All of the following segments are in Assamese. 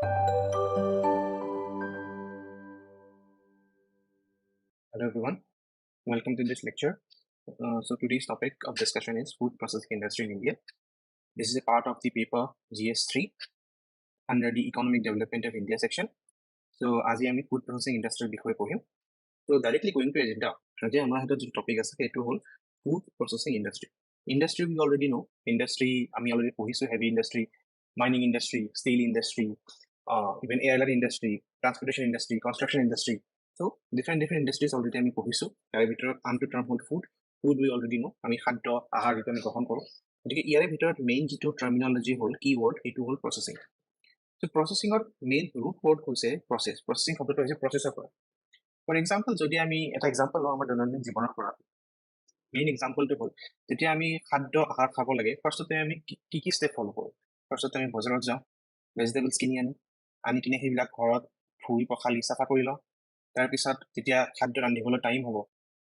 Hello everyone, welcome to this lecture. So today's topic of discussion is food processing industry in India. This is a part of the paper GS3 under the Economic Development of India section. So as I am food processing industry before pohim. So directly going to agenda. Today our topic is food processing industry. Industry we already know. Industry I already pohiso heavy industry, mining industry, steel industry, even airline industry, transportation industry, construction industry. So different industries already আমি পঢ়িছো তাৰে ভিতৰত আনটো টাৰ্ম হ'ল ফুড we already know আমি খাদ্য আহাৰ যিটো আমি গ্ৰহণ কৰোঁ গতিকে ইয়াৰে ভিতৰত মেইন যিটো টাৰ্মিনলজি হ'ল কিৱৰ্ড এইটো হ'ল প্ৰসেসিং সো প্ৰসেসিংৰ মেইন ৰুট ৱৰ্ড হৈছে প্ৰসেসিং শব্দটো হৈছে প্ৰসেসৰ পৰা ফৰ এক্সাম্পল যদি আমি এটা এক্সাম্পল লওঁ আমাৰ দৈনন্দিন জীৱনৰ পৰা মেইন এক্সাম্পলটো হ'ল যেতিয়া আমি খাদ্য আহাৰ খাব লাগে ফাৰ্ষ্টতে আমি কি ষ্টেপ ফলো কৰোঁ ফাৰ্ষ্টতে আমি বজাৰত যাওঁ ভেজিটেবলছ কিনি আনি কিনে সেইবিলাক ঘৰত ধুই পখালি চাফা কৰি লওঁ তাৰপিছত যেতিয়া খাদ্য ৰান্ধিবলৈ টাইম হ'ব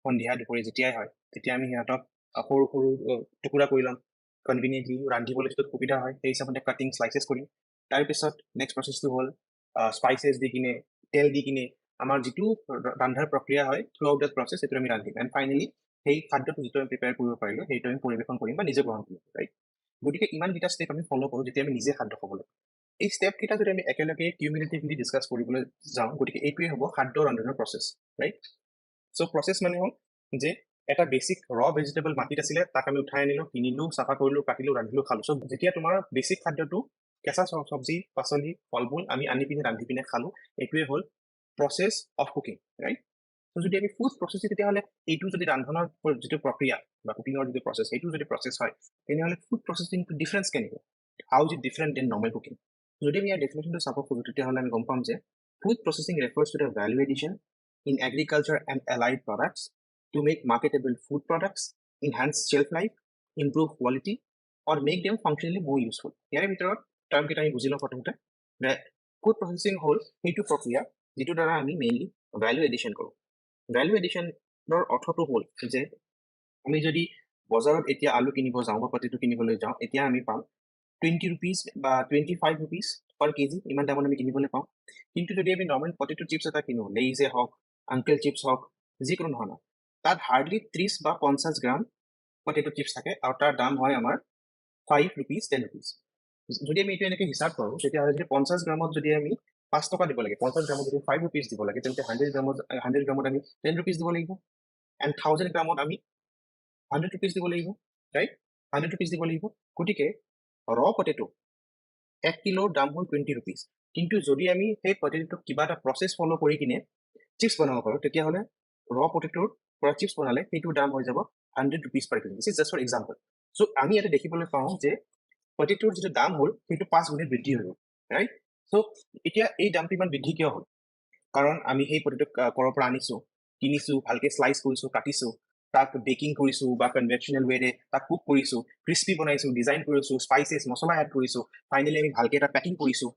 সন্ধিয়া দুপৰীয়া যেতিয়াই হয় তেতিয়া আমি সিহঁতক সৰু সৰু টুকুৰা কৰি ল'ম কনভিনিয়েণ্টলি ৰান্ধিবলৈ যিটো সুবিধা হয় সেই হিচাপতে কাটিং স্লাইচেছ কৰিম তাৰপিছত নেক্সট প্ৰচেছটো হ'ল স্পাইচেছ দি কিনে তেল দি কিনে আমাৰ যিটো ৰান্ধাৰ প্ৰক্ৰিয়া হয় থ্ৰু আউট দ্যাট প্ৰচেছ সেইটো আমি ৰান্ধিম এণ্ড ফাইনেলি সেই খাদ্যটো যিটো আমি প্ৰিপেয়াৰ কৰিব পাৰিলোঁ সেইটো আমি পৰিৱেশন কৰিম বা নিজে গ্ৰহণ কৰিম ৰাইট গতিকে ইমানকেইটা ষ্টেপ আমি ফ'ল' কৰোঁ যেতিয়া আমি নিজে খাদ্য খাবলৈ এই ষ্টেপকেইটা যদি আমি একেলগে কিউমিলেটিভলি ডিছকাছ কৰিবলৈ যাওঁ গতিকে এইটোৱে হ'ব খাদ্য ৰন্ধনৰ প্ৰচেছ ৰাইট চ' প্ৰচেছ মানে হ'ল যে এটা বেছিক ৰ ভেজিটেবল মাটিত আছিলে তাক আমি উঠাই আনিলোঁ কিনিলোঁ চাফা কৰিলোঁ কাটিলোঁ ৰান্ধিলোঁ খালোঁ চ' যেতিয়া তোমাৰ বেছিক খাদ্যটো কেঁচা চব্জি পাচলি ফলমূল আমি আনি পিনে ৰান্ধি পিনে খালোঁ এইটোৱে হ'ল process of cooking right so' যদি আমি ফুড প্ৰচেছ তেতিয়াহ'লে এইটো যদি ৰান্ধনৰ যিটো প্ৰক্ৰিয়া বা কুকিঙৰ যিটো প্ৰচেছ সেইটো যদি প্ৰচেছ হয় তেনেহ'লে ফুড প্ৰচেছিংটো ডিফাৰেঞ্চ কেনেকৈ how is it different than normal cooking যদি আমি ইয়াৰ ডেফিনেশ্যনটো চাব খোজোঁ তেতিয়াহ'লে আমি গম পাম যে food processing refers to the value addition in agriculture and allied products to make marketable food products enhance shelf life improve quality or make them functionally more useful ইয়াৰে ভিতৰত টাৰ্মকেইটা আমি বুজি লওঁ প্ৰথমতে যে ফুড প্ৰচেছিং হ'ল সেইটো প্ৰক্ৰিয়া যিটোৰ দ্বাৰা আমি মেইনলি ভেলু এডিশ্যন কৰোঁ ভেলু এডিশ্যনৰ অৰ্থটো হ'ল যে আমি যদি বজাৰত এতিয়া আলু কিনিব যাওঁ বা পটেটো কিনিবলৈ যাওঁ এতিয়া আমি পাম 20 rupees বা 25 rupees per কেজি ইমান দামত আমি কিনিবলৈ পাওঁ কিন্তু যদি আমি নৰ্মেল পটেটো চিপছ এটা কিনো লেইজে হওক আংকেল চিপছ হওক যিকোনো ধৰণৰ তাত হাৰ্ডলি 30 বা 50 গ্ৰাম পটেটো চিপছ থাকে আৰু তাৰ দাম হয় আমাৰ 5 rupees 10 rupees যদি আমি এইটো এনেকৈ হিচাপ কৰোঁ তেতিয়াহ'লে যদি 50 গ্ৰামত যদি আমি 5 টকা দিব লাগে 50 গ্ৰামত যদি 5 rupees দিব লাগে তেন্তে 100 গ্ৰামত আমি 10 rupees দিব লাগিব এণ্ড 1000 গ্ৰামত আমি 100 rupees দিব লাগিব ৰাইট 100 rupees দিব লাগিব গতিকে ৰ পটেটো 1 কিলোৰ দাম হ'ল 20 rupees কিন্তু যদি আমি সেই পটেটোক কিবা এটা প্ৰচেছ ফ'ল' কৰি কিনে চিপছ বনাব পাৰোঁ তেতিয়াহ'লে ৰ পটেটোৰ পৰা চিপছ বনালে সেইটোৰ দাম হৈ যাব 100 rupees per kg this is just for example so' আমি ইয়াতে দেখিবলৈ পাওঁ যে পটেটোৰ যিটো দাম হ'ল সেইটো 5 গুণে বৃদ্ধি হৈ গ'ল ৰাইট চ' এতিয়া এই দামটো ইমান বৃদ্ধি কিয় হ'ল কাৰণ আমি সেই পটেটো ক'ৰ পৰা আনিছোঁ কিনিছোঁ ভালকৈ শ্লাইচ কৰিছোঁ কাটিছোঁ তাক বেকিং কৰিছোঁ বা কনভেকশ্যনেল ৱেৰে তাক কুক কৰিছোঁ ক্ৰিস্পি বনাইছোঁ ডিজাইন কৰিছোঁ স্পাইচেছ মছলা এড কৰিছোঁ ফাইনেলি আমি ভালকৈ এটা পেকিং কৰিছোঁ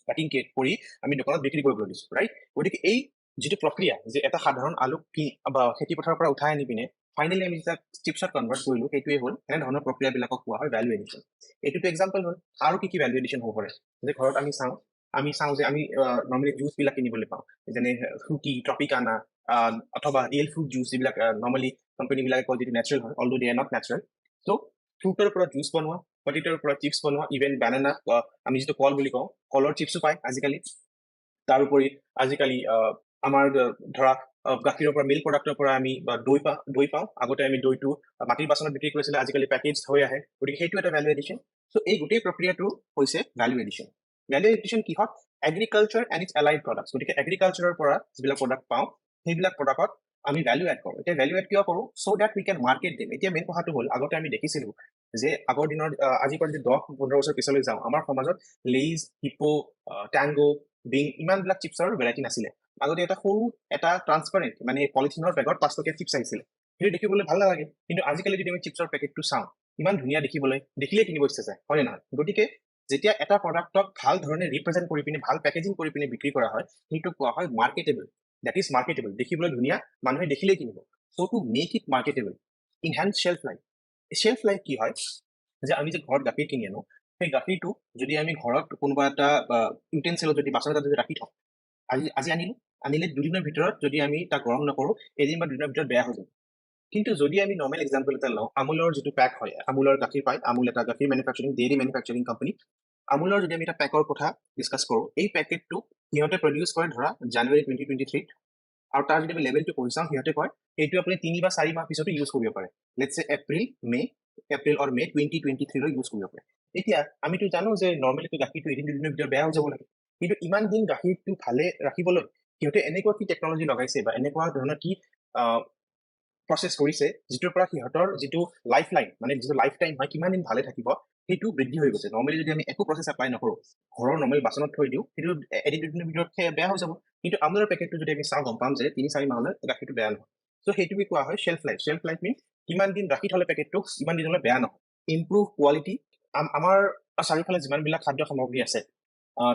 পেকিং কৰি আমি দোকানত বিক্ৰী কৰিবলৈ দিছোঁ ৰাইট গতিকে এই যিটো প্ৰক্ৰিয়া যে এটা সাধাৰণ আলু বা খেতি পথাৰৰ পৰা উঠাই আনি পিনে ফাইনেলি আমি যেতিয়া চিপছত কনভাৰ্ট কৰিলোঁ সেইটোৱে হ'ল এনেধৰণৰ প্ৰক্ৰিয়াবিলাকক কোৱা হয় ভেলু এডিশ্যন এইটোতো এক্সাম্পল হ'ল আৰু কি ভেলু এডিশ্যন হ'ব পাৰে যে ঘৰত আমি চাওঁ যে আমি নৰ্মেলি জুচবিলাক কিনিবলৈ পাওঁ যেনে ফ্ৰুটি ট্ৰপিকানা অথবা ৰিয়েল ফ্ৰুট জুচ যিবিলাক নৰ্মেলি কোম্পানীবিলাকে কয় যিটো নেচাৰেল হয় although they are not natural so' ফ্ৰুটৰ পৰা জুচ বনোৱা পটেটোৰ পৰা চিপছ বনোৱা ইভেন বেনানা আমি যিটো কল বুলি কওঁ কলৰ চিপছো পায় আজিকালি তাৰোপৰি আজিকালি আমাৰ ধৰা গাখীৰৰ পৰা মিল্ক প্ৰডাক্টৰ পৰা আমি দৈ পাওঁ আগতে আমি দৈটো মাটিৰ বাচনত বিক্ৰী কৰিছিলে আজিকালি পেকেজ হৈ আহে গতিকে সেইটো এটা ভেলু এডিশ্যন চ' এই গোটেই প্ৰক্ৰিয়াটো হৈছে ভেলু এডিশ্যন ভেলু এডিশ্যন কিহত agriculture and its allied products গতিকে এগ্ৰিকালচাৰৰ পৰা যিবিলাক প্ৰডাক্ট পাওঁ সেইবিলাক প্ৰডাক্টত আমি ভেলু এড কৰোঁ এতিয়া ভেলু এড কিয় কৰোঁ চ' ডেট উই কেন মাৰ্কেট দিম এতিয়া মেইন কথাটো হ'ল আগতে আমি দেখিছিলোঁ যে আগৰ দিনৰ আজিৰ পৰা যদি 10-15 বছৰ পিছলৈ যাওঁ আমাৰ সমাজত লেইজ হিপো ট্যাংগো বিং ইমানবিলাক চিপছৰ ভেৰাইটি নাছিলে আগতে এটা সৰু এটা ট্ৰান্সপাৰেণ্ট মানে পলিথিনৰ বেগত 5 টকীয়া চিপছ আহিছিলে সেইটো দেখিবলৈ ভাল নালাগে কিন্তু আজিকালি যদি আমি চিপছৰ পেকেটটো চাওঁ ইমান ধুনীয়া দেখিলেই কিনিব ইচ্ছা যায় হয়নে নহয় গতিকে যেতিয়া এটা প্ৰডাক্টক ভাল ধৰণে ৰিপ্ৰেজেণ্ট কৰি পিনে ভাল পেকেজিং কৰি পিনে বিক্ৰী কৰা হয় সেইটো কোৱা হয় মাৰ্কেটেবল দ্যাট ইজ মাৰ্কেটেবল দেখিবলৈ ধুনীয়া মানুহে দেখিলেই কিনিব so' to make it marketable enhance shelf life কি হয় যে আমি যে ঘৰত গাখীৰ কিনি আনো সেই গাখীৰটো যদি আমি ঘৰত কোনোবা এটা ইউটেনচিলত যদি বাচন এটা যদি ৰাখি থওঁ, আজি আনিলে দুদিনৰ ভিতৰত যদি আমি তাক গৰম নকৰোঁ, এদিন বা দুদিনৰ ভিতৰত বেয়া হৈ যাব। কিন্তু যদি আমি নৰ্মেল এক্সাম্পল এটা লওঁ, আমুলৰ যিটো পেক হয়, আমুলৰ গাখীৰ পায়, আমুল এটা গাখীৰ মেনুফেকচাৰিং ডেইৰী মেনুফেকচাৰিং কোম্পানী। আমুলৰ যদি আমি এটা পেকৰ কথা ডিছকাছ কৰোঁ, এই পেকেটটো সিহঁতে প্ৰডিউচ কৰে ধৰা জানুৱাৰী 2023, আৰু তাৰ যদি আমি লেভেলটো পঢ়ি চাওঁ, সিহঁতে কয় এইটো আপুনি 3 বা 4 মাহ পিছতো ইউজ কৰিব পাৰে। লেটছ চে এপ্ৰিল অৰ মে 2023 ইউজ কৰিব পাৰে। এতিয়া আমিতো জানো যে নৰ্মেলি গাখীৰটো এদিন দুদিনৰ ভিতৰত বেয়া হৈ যাব লাগে, কিন্তু ইমান দিন গাখীৰটো ভালে ৰাখিবলৈ সিহঁতে এনেকুৱা কি টেকনলজি লগাইছে বা এনেকুৱা ধৰণৰ কি প্ৰচেছ কৰিছে, যিটোৰ পৰা সিহঁতৰ যিটো লাইফ লাইন, মানে যিটো লাইফ টাইম হয়, কিমান দিন ভালে থাকিব, সেইটো বৃদ্ধি হৈ গৈছে। নৰ্মেলি যদি আমি একো প্ৰচেছ এপ্লাই নকৰোঁ, ঘৰৰ নৰ্মেল বাচনত থৈ দিওঁ, সেইটো এদিন দুদিনৰ ভিতৰত বেয়া হৈ যাব। কিন্তু আমুলৰ পেকেটটো যদি আমি চাওঁ, গম পাম যে 3-4 মাহলৈ গাখীৰটো বেয়া নহয়। চ' সেইটোকে কোৱা হয় শ্বেল্ফ লাইফ। শ্বেল্ফ লাইফ মিন কিমান দিন ৰাখি থ'লে পেকেটটো কিমান দিনলৈ বেয়া নহয়। Improve quality. আমাৰ চাৰিওফালে যিমানবিলাক খাদ্য সামগ্ৰী আছে,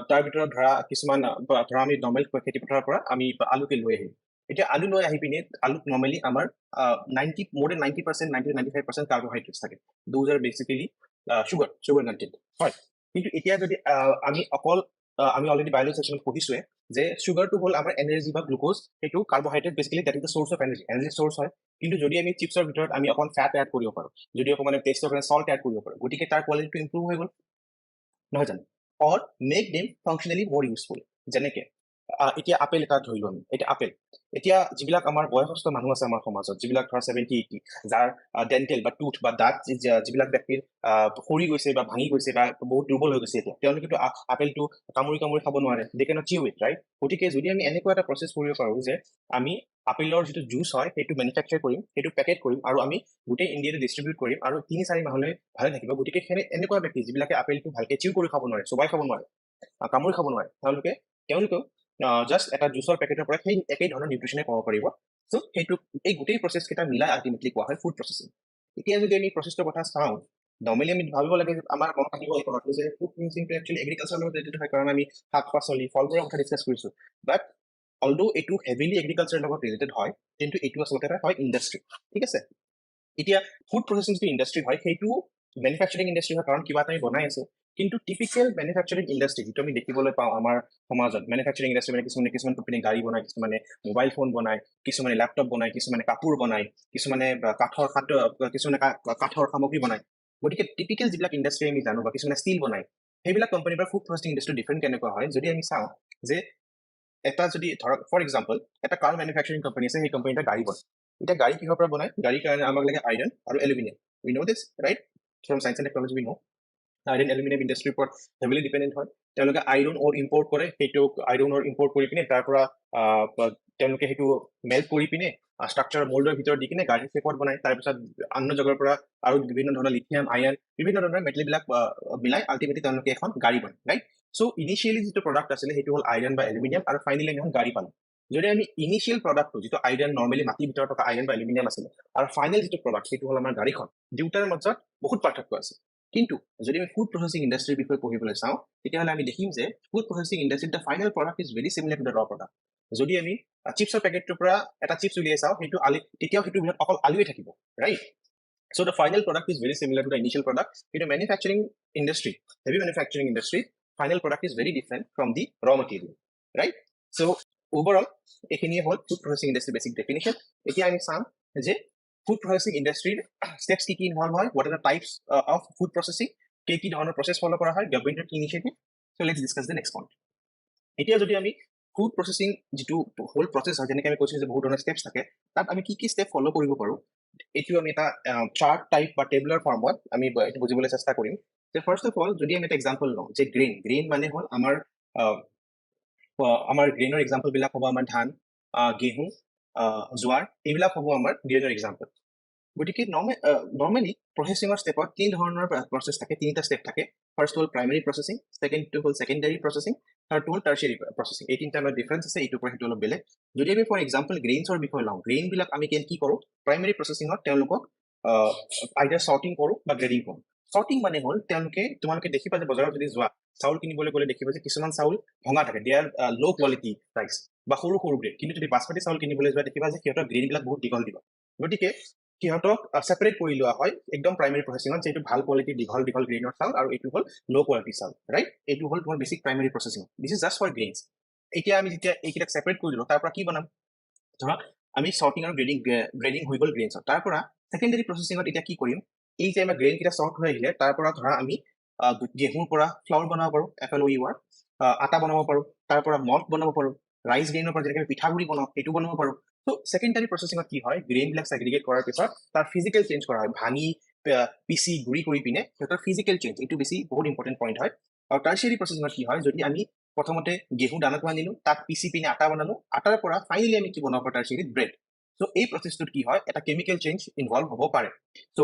তাৰ ভিতৰত ধৰা কিছুমান ধৰা আমি নৰ্মেল খেতি পথাৰৰ পৰা আমি আলুকে লৈ আহিম। এতিয়া আলু লৈ আহি পিনে আলুত নৰ্মেলি আমাৰ more than 90%, 90-95% কাৰ্বহাইড্ৰেটছ থাকে। Those are basically sugar content, হয়। কিন্তু এতিয়া যদি আমি অকল আমি অলৰেডি বায়'লজি ছেকশ্যনত পঢ়িছোৱে যে চুগাৰটো হ'ল আমাৰ এনাৰ্জি বা গ্লুক'জ, সেইটো carbohydrate basically that is the source of energy source হয়। কিন্তু যদি আমি চিপছৰ ভিতৰত আমি অকণ ফেট এড কৰিব পাৰোঁ, যদি অকণমান টেষ্টৰ কাৰণে চল্ট এড কৰিব পাৰোঁ, গতিকে তাৰ কোৱালিটিটো ইম্প্ৰুভ হৈ গ'ল, নহয় জানো? অৰ make them functionally more useful. যেনেকে এতিয়া আপেল এটা ধৰিলোঁ আমি, এতিয়া আপেল, এতিয়া যিবিলাক আমাৰ বয়সস্থ মানুহ আছে আমাৰ সমাজত, যিবিলাক ধৰা 70-80, যাৰ ডেণ্টেল বা টুথ বা দাঁত যিবিলাক ব্যক্তিৰ সৰি গৈছে বা ভাঙি গৈছে বা বহুত দুৰ্বল হৈ গৈছে, এতিয়া তেওঁলোকেতো আপেলটো কামুৰি খাব নোৱাৰে, দে কেন নট চিউ ইট, ৰাইট? গতিকে যদি আমি এনেকুৱা এটা প্ৰচেছ কৰিব পাৰোঁ যে আমি আপেলৰ যিটো জুচ হয় সেইটো মেনুফেকচাৰ কৰিম, সেইটো পেকেট কৰিম, আৰু আমি গোটেই ইণ্ডিয়াতে ডিষ্ট্ৰিবিউট কৰিম, আৰু 3-4 মাহলৈ ভালে থাকিব। গতিকে এনেকুৱা ব্যক্তি যিবিলাকে আপেলটো ভালকে চিউ কৰি খাব নোৱাৰে, চোবাই খাব নোৱাৰে, কামুৰি খাব নোৱাৰে, তেওঁলোকেও জাষ্ট এটা জুচৰ পেকেটৰ পৰা সেই একেই ধৰণৰ নিউট্ৰিশ্যনে পাব পাৰিব। চ' সেইটো এই গোটেই প্ৰচেছকেইটা মিলাই আল্টিমেটলি কোৱা হয় ফুড প্ৰচেছিং। এতিয়া যদি আমি প্ৰচেছটোৰ কথা চাওঁ, নৰ্মেলি আমি ভাবিব লাগে যে আমাৰ মনত আহিব এই কথাটো যে ফুড প্ৰচেছিংটো একচুৱেলি এগ্ৰিকালচাৰৰ লগত ৰিলেটেড হয়, কাৰণ আমি শাক পাচলি ফলবোৰৰ কথা ডিছকাছ কৰিছোঁ। বাট অলদো এইটো হেভিলি এগ্ৰিকালচাৰৰ লগত ৰিলেটেড হয়, কিন্তু এইটো আচলতে এটা হয় ইণ্ডাষ্ট্ৰি, ঠিক আছে? এতিয়া ফুড প্ৰচেছিং যিটো ইণ্ডাষ্ট্ৰি হয়, সেইটো মেনুফেকচাৰিং ইণ্ডাষ্ট্ৰি হয়, কাৰণ কিবা এটা আমি বনাই আছো। কিন্তু টিপিকেল মেনুফেকচাৰিং ইণ্ডাষ্ট্ৰি যিটো আমি দেখিবলৈ পাওঁ আমাৰ সমাজত, মেনুফেকচাৰিং ইণ্ডাষ্ট্ৰি মানে কিছুমান কোম্পানী গাড়ী বনায়, কিছুমানে মোবাইল ফোন বনায়, কিছুমানে লেপটপ বনায়, কিছুমানে কাপোৰ বনায়, কিছুমানে কাঠৰ সামগ্ৰী বনায়। গতিকে টিপিকেল যিবিলাক ইণ্ডাষ্ট্ৰি আমি জানো, বা কিছুমানে ষ্টীল বনায়, সেইবিলাক কোম্পানীৰ পৰা ফুড প্ৰচেছিং ইণ্ডাষ্ট্ৰি ডিফাৰেণ্ট কেনেকুৱা হয়, যদি আমি চাওঁ যে এটা যদি ধৰক ফৰ এক্সাম্পল এটা কাৰ মেনুফেকচাৰিং কোম্পানী আছে, সেই কোম্পানী এটা গাড়ী বনায়। এতিয়া গাড়ী কিহৰ পৰা বনায়? গাড়ীৰ কাৰণে আমাক লাগে আইৰণ আৰু aluminium. We know' this, right? From science and technology we know'. Iron aluminium ইণ্ডাষ্ট্ৰিৰ ওপৰত হেভিলি ডিপেণ্ডেণ্ট হয়। তেওঁলোকে আইৰণ অৰ ইম্পৰ্ট কৰে, সেইটো আইৰণ অৰ ইম্পৰ্ট কৰি পিনে তাৰ পৰা তেওঁলোকে সেইটো মেল্ট কৰি পিনে ষ্ট্ৰাকচাৰ মল্ডৰ ভিতৰত দি কিনে গাড়ীৰ শেপত বনায়। তাৰপিছত অন্য জেগাৰ পৰা আৰু বিভিন্ন ধৰণৰ লিথিয়াম, আয়ৰণ, বিভিন্ন ধৰণৰ মেটেলবিলাক মিলাই আল্টিমেটলি তেওঁলোকে এখন গাড়ী বনায়, ৰাইট? চ' ইনিচিয়েলি যিটো প্ৰডাক্ট আছিলে সেইটো হ'ল আইৰণ বা এলুমিনিয়াম, আৰু ফাইনেলি আমি এখন গাড়ী পালোঁ। যদি আমি ইনিচিয়েল প্ৰডাক্টটো যিটো আইৰণ, নৰ্মেলি মাটিৰ ভিতৰত থকা আইৰণ বা এলুমিনিয়াম আছিলে, আৰু ফাইনেল যিটো প্ৰডাক্ট সেইটো হ'ল আমাৰ গাড়ীখন, দুয়োটাৰ মাজত বহুত পাৰ্থক্য আছে। কিন্তু যদি আমি ফুড প্ৰচেছিং ইণ্ডাষ্ট্ৰিৰ বিষয়ে পঢ়িবলৈ চাওঁ, তেতিয়াহ'লে আমি দেখিম যে ফুড প্ৰচেছিং ইণ্ডাষ্ট্ৰিত the final product is very similar to the raw product. যদি আমি চিপছৰ পেকেটটোৰ পৰা এটা চিপছ উলিয়াই চাওঁ, সেইটো তেতিয়াও সেইটোৰ ভিতৰত অকল আলুৱে থাকিব, right? So the final product is very similar to the initial product. In the manufacturing industry, heavy manufacturing industry, final product is very different from the raw material, right? So overall, এইখিনিয়ে হ'ল food processing industry basic definition. এতিয়া আমি চাম যে ফুড প্ৰচেছিং ইণ্ডাষ্ট্ৰিৰ ষ্টেপছ কি ইনভলভ হয়, what are the types of food processing, কি ধৰণৰ প্ৰচেছ ফ'ল' কৰা হয়, গভৰ্ণমেণ্টৰ কি initiative. So' let's discuss the next point. এতিয়া যদি আমি ফুড প্ৰচেছিং যিটো হোল প্ৰচেছ হয়, যেনেকৈ আমি কৈছোঁ যে বহুত ধৰণৰ ষ্টেপছ থাকে, তাত আমি কি ষ্টেপ ফ'ল' কৰিব পাৰোঁ, এইটো আমি এটা চাৰ্ট টাইপ বা টেবুলাৰ ফৰ্মত আমি এইটো বুজিবলৈ চেষ্টা কৰিম। যে ফাৰ্ষ্ট অফ অল যদি আমি এটা এক্সাম্পল লওঁ যে গ্ৰেইন মানে হ'ল আমাৰ গ্ৰেইনৰ এক্সাম্পলবিলাক হ'ব আমাৰ ধান, ঘেঁহু, জোৱাৰ, এইবিলাক হ'ব আমাৰ গ্ৰেইনৰ এক্সাম্পল। গতিকে নৰ্মেলি প্ৰচেছিঙৰ ষ্টেপত তিনি ধৰণৰ প্ৰচেছ থাকে, তিনিটা ষ্টেপ থাকে। ফাৰ্ষ্ট হ'ল প্ৰাইমেৰী প্ৰচেছিং, ছেকেণ্ডটো হ'ল ছেকেণ্ডাৰী প্ৰচেছিং, থাৰ্ডটো হ'ল টাৰ্চিয়াৰী প্ৰচেছিং। এই তিনিটা আমাৰ ডিফাৰেঞ্চ আছে, এইটোৰ পৰা সেইটো অলপ বেলেগ। যদি আমি ফৰ এক্সাম্পল গ্ৰেইনছৰ বিষয়ে লওঁ, গ্ৰেইনবিলাক আমি কি কৰোঁ, প্ৰাইমেৰী প্ৰচেছিঙত তেওঁলোকক আইদাৰ চৰ্টিং কৰোঁ বা গ্ৰেডিং কৰোঁ। চৰ্টিং মানে হ'ল তোমালোকে দেখিবা যে বজাৰত যদি যোৱা চাউল কিনিবলৈ গ'লে দেখিবা যে কিছুমান চাউল ভঙা থাকে, দে আৰ ল' কোৱালিটি ৰাইচ বা সৰু গ্ৰেড। কিন্তু যদি বাচমতি চাউল কিনিবলৈ যোৱা দেখিবা যে সিহঁতৰ গ্ৰেইনবিলাক বহুত দীঘল। গতিকে সিহঁতক সেপাৰেট কৰি লোৱা হয় একদম প্ৰাইমাৰী প্ৰসেছিঙত, যেটো ভাল কোৱালিটি দীঘল দীঘল গ্ৰেইনৰ চাউল আৰু এইটো হ'ল লো কোৱালিটি চাউল, ৰাইট? এইটো হ'ল তোমাৰ basic primary processing. This is just for grains. এতিয়া আমি যেতিয়া এইকেইটাক সেপাৰেট কৰি দিলো, তাৰ পৰা কি বনাম? ধৰা আমি সৰ্টিং আৰু গ্ৰেডিং হৈ গ'ল গ্ৰেইনছত। তাৰ পৰা সেকেন্ডাৰী প্ৰসেছিঙত এতিয়া কি কৰিম? এই যে আমাৰ গ্ৰেইন কেইটা সৰ্ট হৈ আহিলে, তাৰ পৰা ধৰা আমি গেহুৰ পৰা ফ্লাউৰ বনাব পাৰো, FLOUR, আটা বনাব পাৰো, তাৰ পৰা মল্ট বনাব পাৰো, ৰাইচ গ্ৰেইনৰ পৰা যেনেকৈ পিঠাগুড়ি বনাওঁ সেইটো বনাব পাৰো। তো সেকেন্ডাৰী প্ৰসেছিঙত কি হয়, গ্ৰেইন বিলাক সেগ্ৰিগেট কৰাৰ পিছত তাৰ ফিজিকেল চেঞ্জ কৰা হয়, ভাঙি পিচি গুড়ি কৰি পিনে সিহঁতৰ ফিজিকেল চেঞ্জ, এইটো বেছি বহুত ইম্পৰ্টেণ্ট পইণ্ট হয়। আৰু টাৰ্চিয়াৰী প্ৰসেছিঙত কি হয়, যদি আমি প্ৰথমতে গেহু দানাটো আনিলো, তাক পিচি পিনে আটা বনালো, আটাৰ পৰা ফাইনেলি আমি কি বনাব পাৰো টাৰ্চিয়াৰীত ব্ৰেড। সো এই প্ৰসেছটোত কি হয়, এটা কেমিকেল চেঞ্জ ইনভলভ হ'ব পাৰে। সো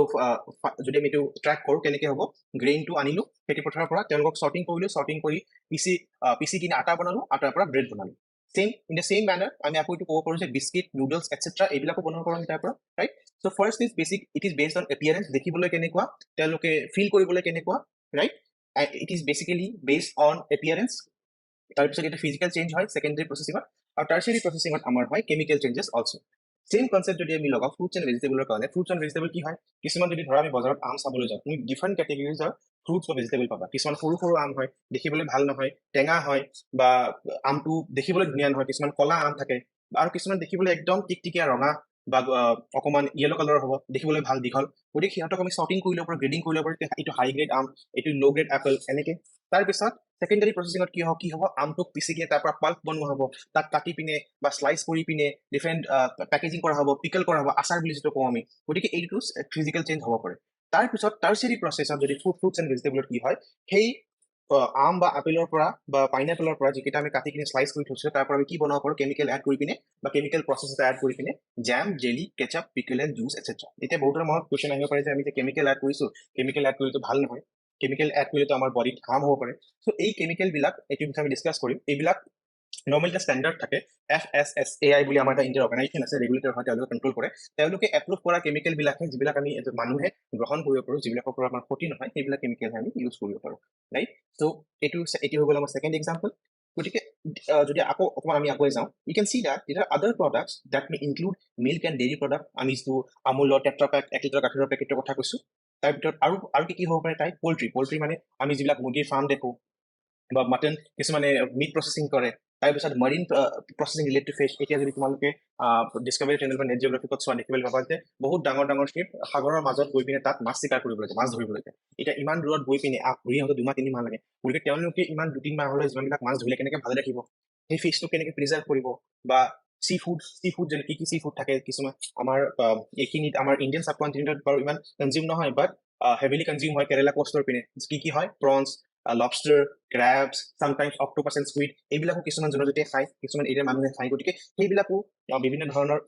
যদি আমি এইটো ট্ৰেক কৰো কেনেকৈ হ'ব, গ্ৰেইনটো আনিলো খেতি পথাৰৰ পৰা, তেওঁলোকক সৰ্টিং কৰিলো, সৰ্টিং কৰি পিচি কিনে আটা বনালো, আটাৰ পৰা ব্ৰেড বনালো। Same in the same manner আমি আকৌ এইটো ক'ব পাৰো যে বিস্কিট, নুডলছ এটচেট্ৰা এইবিলাকো বনাব পাৰো আমি তাৰ পৰা, right? So first is basic, it is based on appearance, দেখিবলৈ কেনেকুৱা, তেওঁলোকে ফিল কৰিবলৈ কেনেকুৱা, right? It is basically based on appearance. তাৰপিছত এটা ফিজিকেল চেঞ্জ হয় সেকেন্ডাৰী প্ৰসেছিঙত, আৰু টাৰ্চিয়াৰী প্ৰসেছিঙত আমাৰ হয় chemical changes also. Same concept যদি আমি লগাওঁ ফ্ৰুটছ এণ্ড ভেজিটেবলৰ কাৰণে, ফ্ৰুটছ এণ্ড ভেজিটেবল কি হয়, কিছুমান যদি ধৰা আমি বজাৰত আম চাবলৈ যাওঁ, তুমি ডিফাৰেণ্ট কেটেগৰিজৰ ফ্ৰুটছ বা ভেজিটেবল পাবা। কিছুমান সৰু সৰু আম হয়, দেখিবলৈ ভাল নহয়, টেঙা হয়, বা আমটো দেখিবলৈ ধুনীয়া নহয়, কিছুমান কলা আম থাকে, আৰু কিছুমান দেখিবলৈ একদম টিকটিকীয়া ৰঙা বা অকণমান য়েলো কালাৰৰ হ'ব, দেখিবলৈ ভাল দীঘল। গতিকে সিহঁতক আমি সৰ্টিং কৰি ল'ব পাৰোঁ, গ্ৰেডিং কৰি ল'ব পাৰোঁ, এইটো হাই গ্ৰেড আম, এইটো ল' গ্ৰেড এপল, এনেকৈ। তাৰপিছত সেকেন্ডাৰী প্ৰসেছিঙত কি হ'ব, আমটোক পিচি কিনে তাৰ পৰা পাল্প বনোৱা হ'ব, তাক কাটি পিনে বা শ্লাইচ কৰি পিনে ডিফাৰেণ্ট পেকেজিং কৰা হ'ব, পিকল কৰা হ'ব, আচাৰ বুলি যিটো কওঁ আমি। গতিকে এইটো ফিজিকেল চেঞ্জ হ'ব পাৰে। তাৰপিছত টাৰ্চিয়াৰী প্ৰসেছত যদি ফ্ৰুটছ এণ্ড ভেজিটেবলত কি হয়, সেই আম বা আপেলৰ পৰা বা পাইনএপলৰ পৰা যিকেইটা আমি কাটি কিনে শ্লাইচ কৰি থৈছোঁ, তাৰ পৰা আমি কি বনাব পাৰোঁ, কেমিকেল এড কৰি পিনে বা কেমিকেল প্ৰসেছ এটা এড কৰি পিনে jam, jelly, ketchup, pickle and juice etcetera. এতিয়া বহুতৰ মনত কুৱেশ্যন আহিব পাৰে যে আমি যে কেমিকেল এড কৰিছোঁ, কেমিকেল এড কৰিলেতো ভাল নহয়, কেমিকেল এড কৰিলেতো আমাৰ বডিত হাৰ্ম হ'ব পাৰে। সো এই কেমিকেল বিলাক এইটো বিষয়ে আমি ডিছকাছ কৰিম। এইবিলাক নৰ্মেল এটা ষ্টেণ্ডাৰ্ড থাকে, FSSAI বুলি আমাৰ এটা ইণ্ডিয়াৰ অৰ্গেনাইজেশ্যন আছে, ৰেগুলেটৰ হয়, তেওঁলোকে কণ্ট্ৰল কৰে। তেওঁলোকে এপ্ৰুভ কৰা কেমিকেল বিলাকে যিবিলাক আমি মানুহে গ্ৰহণ কৰিব পাৰোঁ, যিবিলাকৰ পৰা আমাৰ ক্ষতি নহয়, সেইবিলাক কেমিকেলহে আমি ইউজ কৰিব পাৰোঁ, ৰাইট? চ' এইটো হৈ গ'ল আমাৰ ছেকেণ্ড এক্সাম্পল। গতিকে যদি আকৌ অকণমান আমি আগুৱাই যাওঁ, ইউ কেন চি দেট দেৰ আৰ আদাৰ products that May include milk and dairy product. আমি যিটো আমুলৰ টেট্ৰা পেক 1 লিটাৰ গাখীৰৰ পেকেটৰ কথা কৈছোঁ, তাৰ ভিতৰত আৰু কি হ'ব পাৰে, পল্ট্ৰি মানে আমি যিবিলাক মুৰ্গীৰ ফাৰ্ম দেখোঁ, বা মাটন কিছুমানে মিট প্ৰচেছিং কৰে। তাৰপিছত মাৰিন প্ৰচেছিং ৰিলেটেড ফিছ। এতিয়া যদি তোমালোকে ডিস্কভাৰী চেনেল বা নেট জিঅ'গ্ৰাফিকত চোৱা, দেখিবলৈ পাবা যে বহুত ডাঙৰ ডাঙৰ শ্বিপ সাগৰৰ মাজত গৈ পিনে তাত মাছ চিকাৰ কৰিবলৈ যায়, মাছ ধৰিবলৈ যায়। এতিয়া ইমান দূৰত গৈ পিনে ঘূৰি আহোঁতে 2-3 মাহ লাগে। গতিকে তেওঁলোকে ইমান 2-3 মাহলৈ যিমানবিলাক মাছ ধৰিলে কেনেকৈ ভালে ৰাখিব, সেই ফিছটো কেনেকৈ প্ৰিজাৰ্ভ কৰিব, বা চি ফুড যেনে কি চি ফুড থাকে কিছুমান আমাৰ এইখিনিত আমাৰ ইণ্ডিয়ান ছাবকণ্টিনেণ্টত বাৰু ইমান কনজিউম নহয়, বাট হেভিলি কনজিউম হয় কেৰেলা কোষ্টৰ পিনে। কি হয়, prawns, lobster, crabs, sometimes octopus and squid, এইবিলাকো কিছুমান জনজাতিয়ে খায়, কিছুমান এৰিয়াৰ মানুহে খায়। গতিকে সেইবিলাকো বিভিন্ন ধৰণৰ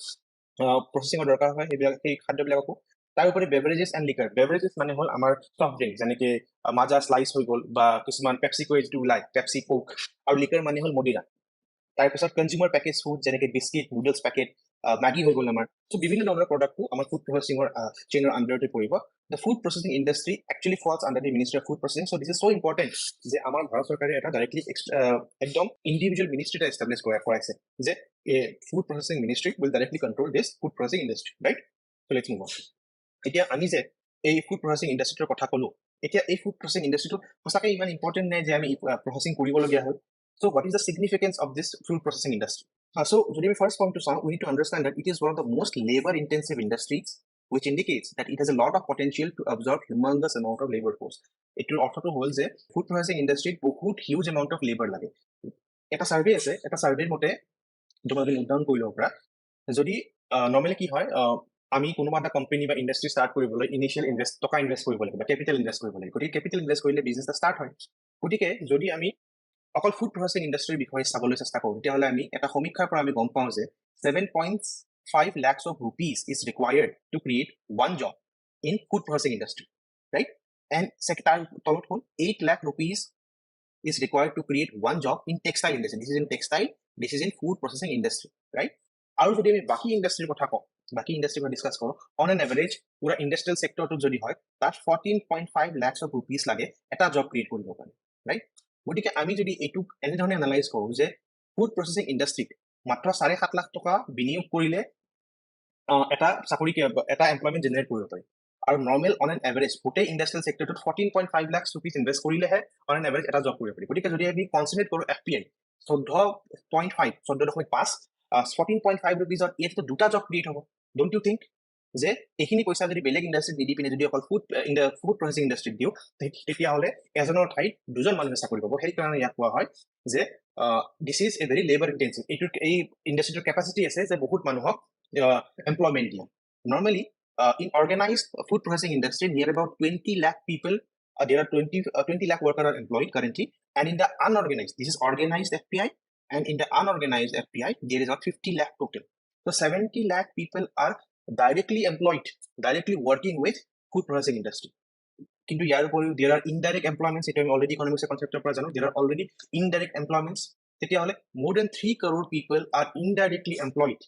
প্ৰচেছিঙৰ দৰকাৰ হয়, সেই খাদ্যবিলাকো। তাৰ উপৰি বেভাৰেজেছ এণ্ড লিকাৰ। বেভাৰেজেছ মানে হ'ল আমাৰ চফ্ট ড্ৰিংক, যেনেকৈ মাজা শ্লাইচ হৈ গ'ল, বা কিছুমান পেপচিকো যিটো ওলায়, পেপচি কোক। আৰু লিকাৰ মানে হ'ল মদিৰা। তাৰপিছত কনজিউমাৰ পেকেজ ফুড, যেনেকৈ বিস্কিট, নুডলছ পেকেট, মেগী হৈ গ'ল আমাৰ। চ' বিভিন্ন ধৰণৰ প্ৰডাক্টটো আমাৰ ফুড প্ৰচেছিঙৰ চেইনৰ আণ্ডাৰতে পৰিব। The food processing industry actually false under the ministry of food processing. So' this is so' important যে আমাৰ ভাৰত চৰকাৰে এটা ডাইৰেক্টলি একদম ইণ্ডিভিজুৱেল মিনিষ্ট্ৰী এটা এষ্টাব্লিছ কৰাইছে, যে food processing ministry will directly control this food processing industry, right? So' let's move on. এতিয়া আমি যে এই ফুড প্ৰচেছিং ইণ্ডাষ্ট্ৰিটোৰ কথা ক'লো, এতিয়া এই ফুড প্ৰচেছিং ইণ্ডাষ্ট্ৰিটো সঁচাকৈ ইমান ইম্পৰ্টেণ্ট নে যে আমি প্ৰচেছিং কৰিবলগীয়া হয়? So what is the significance of this food processing industry? So যদি আমি first point to sound, we need to understand that it is one of the most labor-intensive industries, which indicates that it has a lot of potential to absorb humongous amount of labor force. এইটোৰ অৰ্থটো হ'ল যে ফুড প্ৰচেছিং ইণ্ডাষ্ট্ৰিত বহুত হিউজ এমাউণ্ট অফ লেবাৰ লাগে। এটা ছাৰ্ভে আছে, এটা ছাৰ্ভেৰ মতে তোমালোকে নোট ডাউন কৰি ল'ব পৰা, যদি নৰ্মেলি কি হয়, আমি কোনোবা এটা কোম্পানী বা ইণ্ডাষ্ট্ৰি ষ্টাৰ্ট কৰিবলৈ ইনিচিয়েল টকা ইনভেষ্ট কৰিব লাগিব, বা কেপিটেল ইনভেষ্ট কৰিব লাগিব। গতিকে কেপিটেল ইনভেষ্ট কৰিলে বিজনেছ এটা ষ্টাৰ্ট হয়। গতিকে যদি আমি অকল ফুড প্ৰচেছিং ইণ্ডাষ্ট্ৰিৰ বিষয়ে চাবলৈ চেষ্টা কৰোঁ, তেতিয়াহ'লে আমি এটা সমীক্ষাৰ পৰা আমি গম পাওঁ যে 7.5 lakhs of rupees is required to create one job in food processing industry, right? And তাৰ তলত হ'ল 8 lakh rupees is required to create one job in textile industry. This is in textile, this is in food processing industry, right? আৰু যদি আমি বাকী ইণ্ডাষ্ট্ৰিৰ কথা কওঁ, বাকী ইণ্ডাষ্ট্ৰিৰ কথা ডিছকাছ কৰোঁ, অন এন এভাৰেজ পুৰা ইণ্ডাষ্ট্ৰিয়েল ছেক্টৰটোত যদি হয়, তাত 14.5 lakhs of rupees লাগে এটা জব ক্ৰিয়েট কৰিব কাৰণে, ৰাইট? গতিকে আমি যদি এইটোক এনেধৰণে এনালাইজ কৰোঁ যে ফুড প্ৰচেছিং ইণ্ডাষ্ট্ৰিত মাত্ৰ 7.5 লাখ টকা বিনিয়োগ কৰিলে এটা চাকৰি এটা এমপ্লয়মেণ্ট জেনেৰেট কৰিব পাৰি আৰু নৰ্মেল অন এন এভাৰেজ গোটেই ইণ্ডাষ্ট্ৰিয়েল ছেক্টৰটোত 14.5 লাখ ৰুপিজ ইনভেষ্ট কৰিলেহে অন এন এভাৰেজ এটা জব কৰিব পাৰি গতিকে যদি আমি কনচিডাৰ কৰোঁ FPI 14.5 14.5 ৰুপিজত ইয়াততো দুটা জব ক্ৰিয়েট হ'ব ডোন্ট ইউ থিংক যে এইখিনি পইচা যদি বেলেগ ইণ্ডাষ্ট্ৰীত নিদি পিনে যদি অকল ফুড প্ৰচেছিং ইণ্ডাষ্ট্ৰীত দিওঁ তেতিয়াহ'লে এজনৰ ঠাইত দুজন মানুহে চাকৰি পাব সেইকাৰণে ইয়াক কোৱা হয় যে this is a very labour intensive এইটোৰ এই ইণ্ডাষ্ট্ৰীটোৰ কেপাচিটি আছে যে বহুত মানুহক employment here. Normally, in organized food processing industry, near about 20 lakh people, there are 20 lakh workers are employed currently. And in the unorganized, this is organized FPI. And in the unorganized FPI, there is about 50 lakh total. So 70 lakh people are directly employed, directly working with food processing industry. Kintu yar uporiu there are indirect employments. It already economics concept of there are already indirect employments. More than 3 crore people are indirectly employed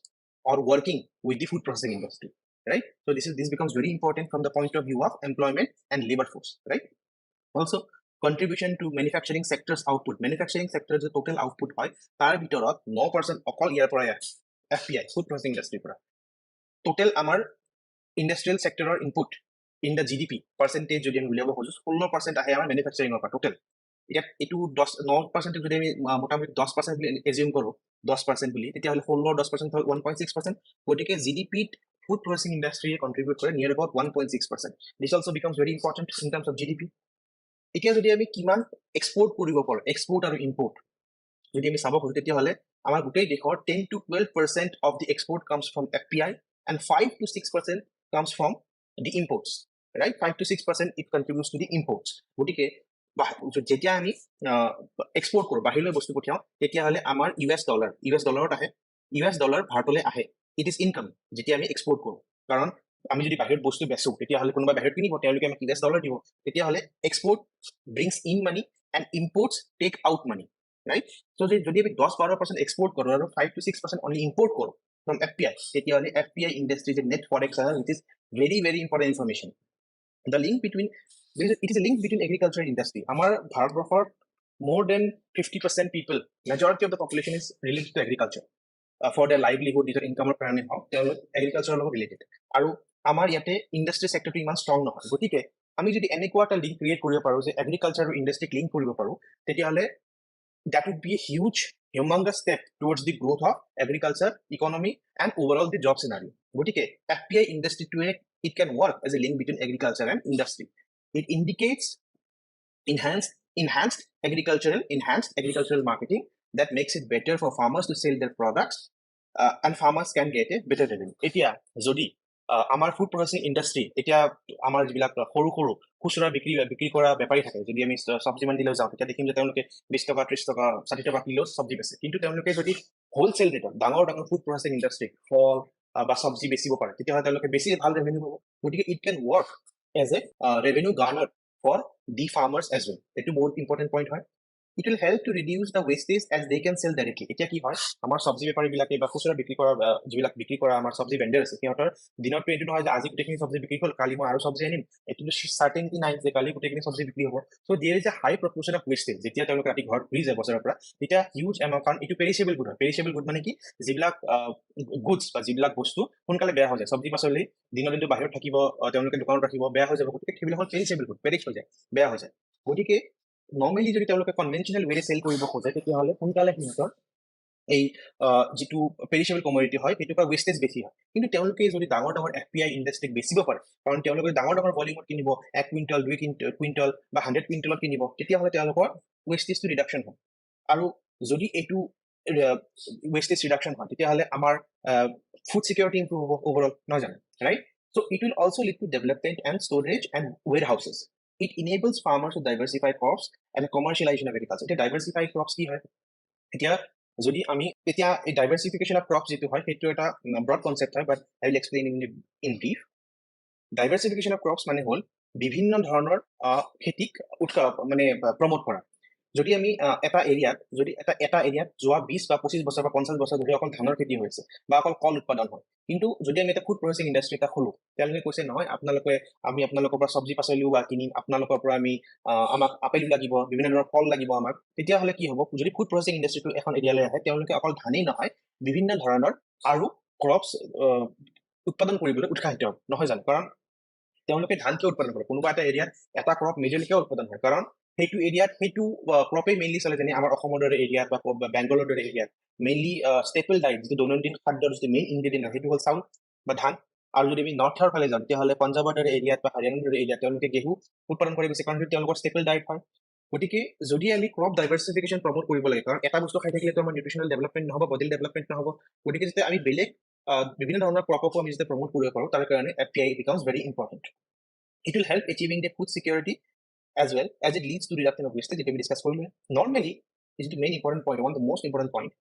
or working with the food processing industry, right? So this becomes very important from the point of view of employment and labor force, right? Also, contribution to manufacturing sector's output. Manufacturing sector's total output hoy tar bitorat 9% okol year pora FPI food processing industry pora total amar industrial sector or input in the GDP percentage jodi ami uliabo khoju 16% ahe amar manufacturing or total এটো 9% যদি আমি মোটামুটি 10% বুলি এজিউম কৰো 10% বুলি তেতিয়া হলে 16 10% 1.6% গতিকে জিডিপিত ফুড প্ৰসেছিং ইন্ডাষ্ট্ৰি কন্ট্ৰিবিউট কৰে near about 1.6%. This also becomes very important in terms of GDP এতিয়া যদি আমি কিমান এক্সপোৰ্ট কৰিব পাৰো এক্সপোৰ্ট আৰু ইম্পোৰ্ট যদি আমি চাব খোজো তেতিয়া হলে আমাৰ গোটেই দেশৰ 10 to 12% of the export comes from FPI and 5 to 6% comes from the imports, right? 5 to 6% it contributes to the imports. গতিকে যেতিয়া আমি এক্সপোৰ্ট কৰো বাহিৰলৈ বস্তু পঠিয়াও তেতিয়া হলে আমাৰ ইউএছ ডলাৰত আহে ইউএছ ডলাৰ ভাৰতলৈ আহে ইট ইজ ইনকাম যেতিয়া আমি এক্সপোৰ্ট কৰো কাৰণ আমি যদি বাহিৰত বস্তু বেচো তেতিয়া হলে কোনোবা বাহিৰত কিনিব তেওঁলোকে আমাক ইউএছ ডলাৰ দিব তেতিয়া হলে export brings in money and imports take out money, right? So যদি আমি 10-12% এক্সপোৰ্ট কৰো আৰু 5 to 6% only import কৰো from FPI তেতিয়া হলে FPI industry is a net forex which is very very important information. The link between it is a link between agriculture and industry. Amar Bharatbharshor more than 50% people, majority of the population is related to agriculture for their livelihood, their income or karone hok agriculture log related. Aru amar yate industry sector to iman strong nohoy gotike ami jodi enekwa ta link create koribo paro je agriculture and industry link koribo paro tetia hole that would be a huge humongous step towards the growth of agriculture economy and overall the job scenario. Gotike FPI industry to it can work as a link between agriculture and industry. It indicates enhanced agricultural marketing that makes it better for farmers to sell their products and farmers can get a better revenue. Etia jodi আমাৰ ফুড প্ৰসেছিং ইণ্ডাষ্ট্ৰি এতিয়া আমাৰ যিবিলাক সৰু সৰু খুচুৰা বিক্ৰী কৰা বেপাৰী থাকে যদি আমি চব্জি মণ্ডিলৈ যাওঁ তেতিয়া দেখিম যে তেওঁলোকে 20 টকা 30 টকা 60 টকা কিলো চব্জি বেচে কিন্তু তেওঁলোকে যদি হোলচেল ৰেটত ডাঙৰ ফুড প্ৰসেছিং ইণ্ডাষ্ট্ৰি ফল বা চব্জি বেচিব পাৰে তেতিয়াহ'লে তেওঁলোকে বেছি ভাল ৰেভিনিউ পাব গতিকে it can work as a revenue garner for the farmers as well. Etu bahut important point hoy. It will help to reduce the wastage as they can sell directly. Etia ki hoy amar sabji bepari bilake ba khusra bikri kora jibilak bikri kora amar sabji vendor ase kiotor dinot to etu nohoy je aji gutekini sabji bikri hol kali moi aru sabji anim etu certainty নাই যে kali gutekini sabji bikri hobo. So there is a high proportion of wastage jetia teloke rati ghor ঘুৰি যায় বছৰৰ পৰা এটা huge amount কাৰণ etu perishable good মানে কি jibilak goods বা jibilak বস্তু সোনকালে বেয়া হৈ যায় sabji pasoli দিনৰ দিনটো বাহিৰত থাকিব তেওঁলোকে দোকানত ৰাখিব বেয়া হৈ যাব গতিকে সেইবিলাক হল perishable good perish হৈ যায় বেয়া হৈ যায় গতিকে নৰ্মেলি যদি তেওঁলোকে কনভেনচনেল ৱেৰে সেল কৰিব খোজে তেতিয়াহ'লে সোনকালে সিহঁতৰ এই যেটো পেৰিশেবল কমোডিটি হয় সেইটো পৰা ওয়েস্টেজ বেছি হয় কিন্তু তেওঁলোকে যদি ডাঙৰ এফপিআই ইণ্ডাষ্ট্ৰিক বেচিব পাৰে কাৰণ তেওঁলোকে ডাঙৰ ভলিউমত কিনিব 1 কুইণ্টল 2 কুইণ্টল বা 100 কুইণ্টলত কিনিব তেতিয়াহ'লে তেওঁলোকৰ ওয়েস্টেজটো ৰিডাকচন হয় আৰু যদি এইটো ওয়েস্টেজ ৰিডাকচন হয় তেতিয়াহ'লে আমাৰ ফুড সিকিউৰিটি ইমপ্ৰুভ হ'ব ওভাৰঅল নহয় জানো right so it will also lead to development and storage and warehouses. It enables farmers to diversify crops and commercialization of agriculture. It diversify crops ki hoy etia jodi ami etia a diversification of crops jetu hoy hetu eta broad concept hoy but I will explain in brief. Diversification of crops mane hol bibhinno dhoroner khetik মানে promote kora যদি আমি এটা এৰিয়াত যোৱা 20 বা 25 বছৰ বা 50 বছৰ ধৰি অকল ধানৰ খেতি হৈছে বা অকল কল উৎপাদন হয় কিন্তু যদি আমি এটা ফুড প্ৰসেছিং ইণ্ডাষ্ট্ৰি এটা খোলো তেওঁলোকে কৈছে নহয় আপোনালোকৰ পৰা চব্জি পাচলিও বা কিনিম আপোনালোকৰ পৰা আমি আমাক আপেল লাগিব বিভিন্ন ধৰণৰ ফল লাগিব আমাক তেতিয়া হলে কি হ'ব যদি ফুড প্ৰসেছিং ইণ্ডাষ্ট্ৰিটো এখন এৰিয়ালৈ আহে তেওঁলোকে অকল ধানেই নহয় বিভিন্ন ধৰণৰ আৰু ক্ৰপছ উৎপাদন কৰিবলৈ উৎসাহিত হ'ব নহয় জানো কাৰণ তেওঁলোকে ধান কিয় উৎপাদন কৰে কোনোবা এটা এৰিয়াত এটা ক্ৰপ মেজৰলি কিয় উৎপাদন হয় কাৰণ সেইটো এৰিয়াত সেইটো ক্ৰপে মেইনলি চলে যেনে আমাৰ অসমৰ দৰে এৰিয়াত বা বেংগলৰ দৰে এৰিয়াত মেইনলি ষ্টেপল ডাইট যিটো দৈনন্দিন খাদ্যৰ যিটো মেইন ইনগ্ৰেডিয়েণ্ট হয় সেইটো হ'ল চাউল বা ধান আৰু যদি আমি নৰ্থৰ ফালে যাওঁ তেতিয়াহ'লে পঞ্জাৱৰ দৰে এৰিয়াত বা হাৰিয়ানাৰ দৰে এৰিয়াত তেওঁলোকে ঘেঁহু উৎপাদন কৰি গৈছে কাৰণ তেওঁলোকৰ ষ্টেপল ডাইট হয় গতিকে যদি আমি ক্ৰপ ডাইভাৰ্চিফিকেশ্যন প্ৰমোট কৰিব লাগে কাৰণ এটা বস্তু খাই থাকিলেতো আমাৰ নিউট্ৰিচনেল ডেভেলপমেণ্ট নহ'ব বডি ডেভেলপমেণ্ট নহ'ব গতিকে যেতিয়া আমি বেলেগ বিভিন্ন ধৰণৰ ক্ৰপকো আমি যেতিয়া প্ৰমোট কৰিব পাৰোঁ তাৰ কাৰণে FDI becomes very important. It will help achieving the food security as well as it leads to reduction of wastage that we discussed earlier. Normally, this is the main important point, one of the most important point.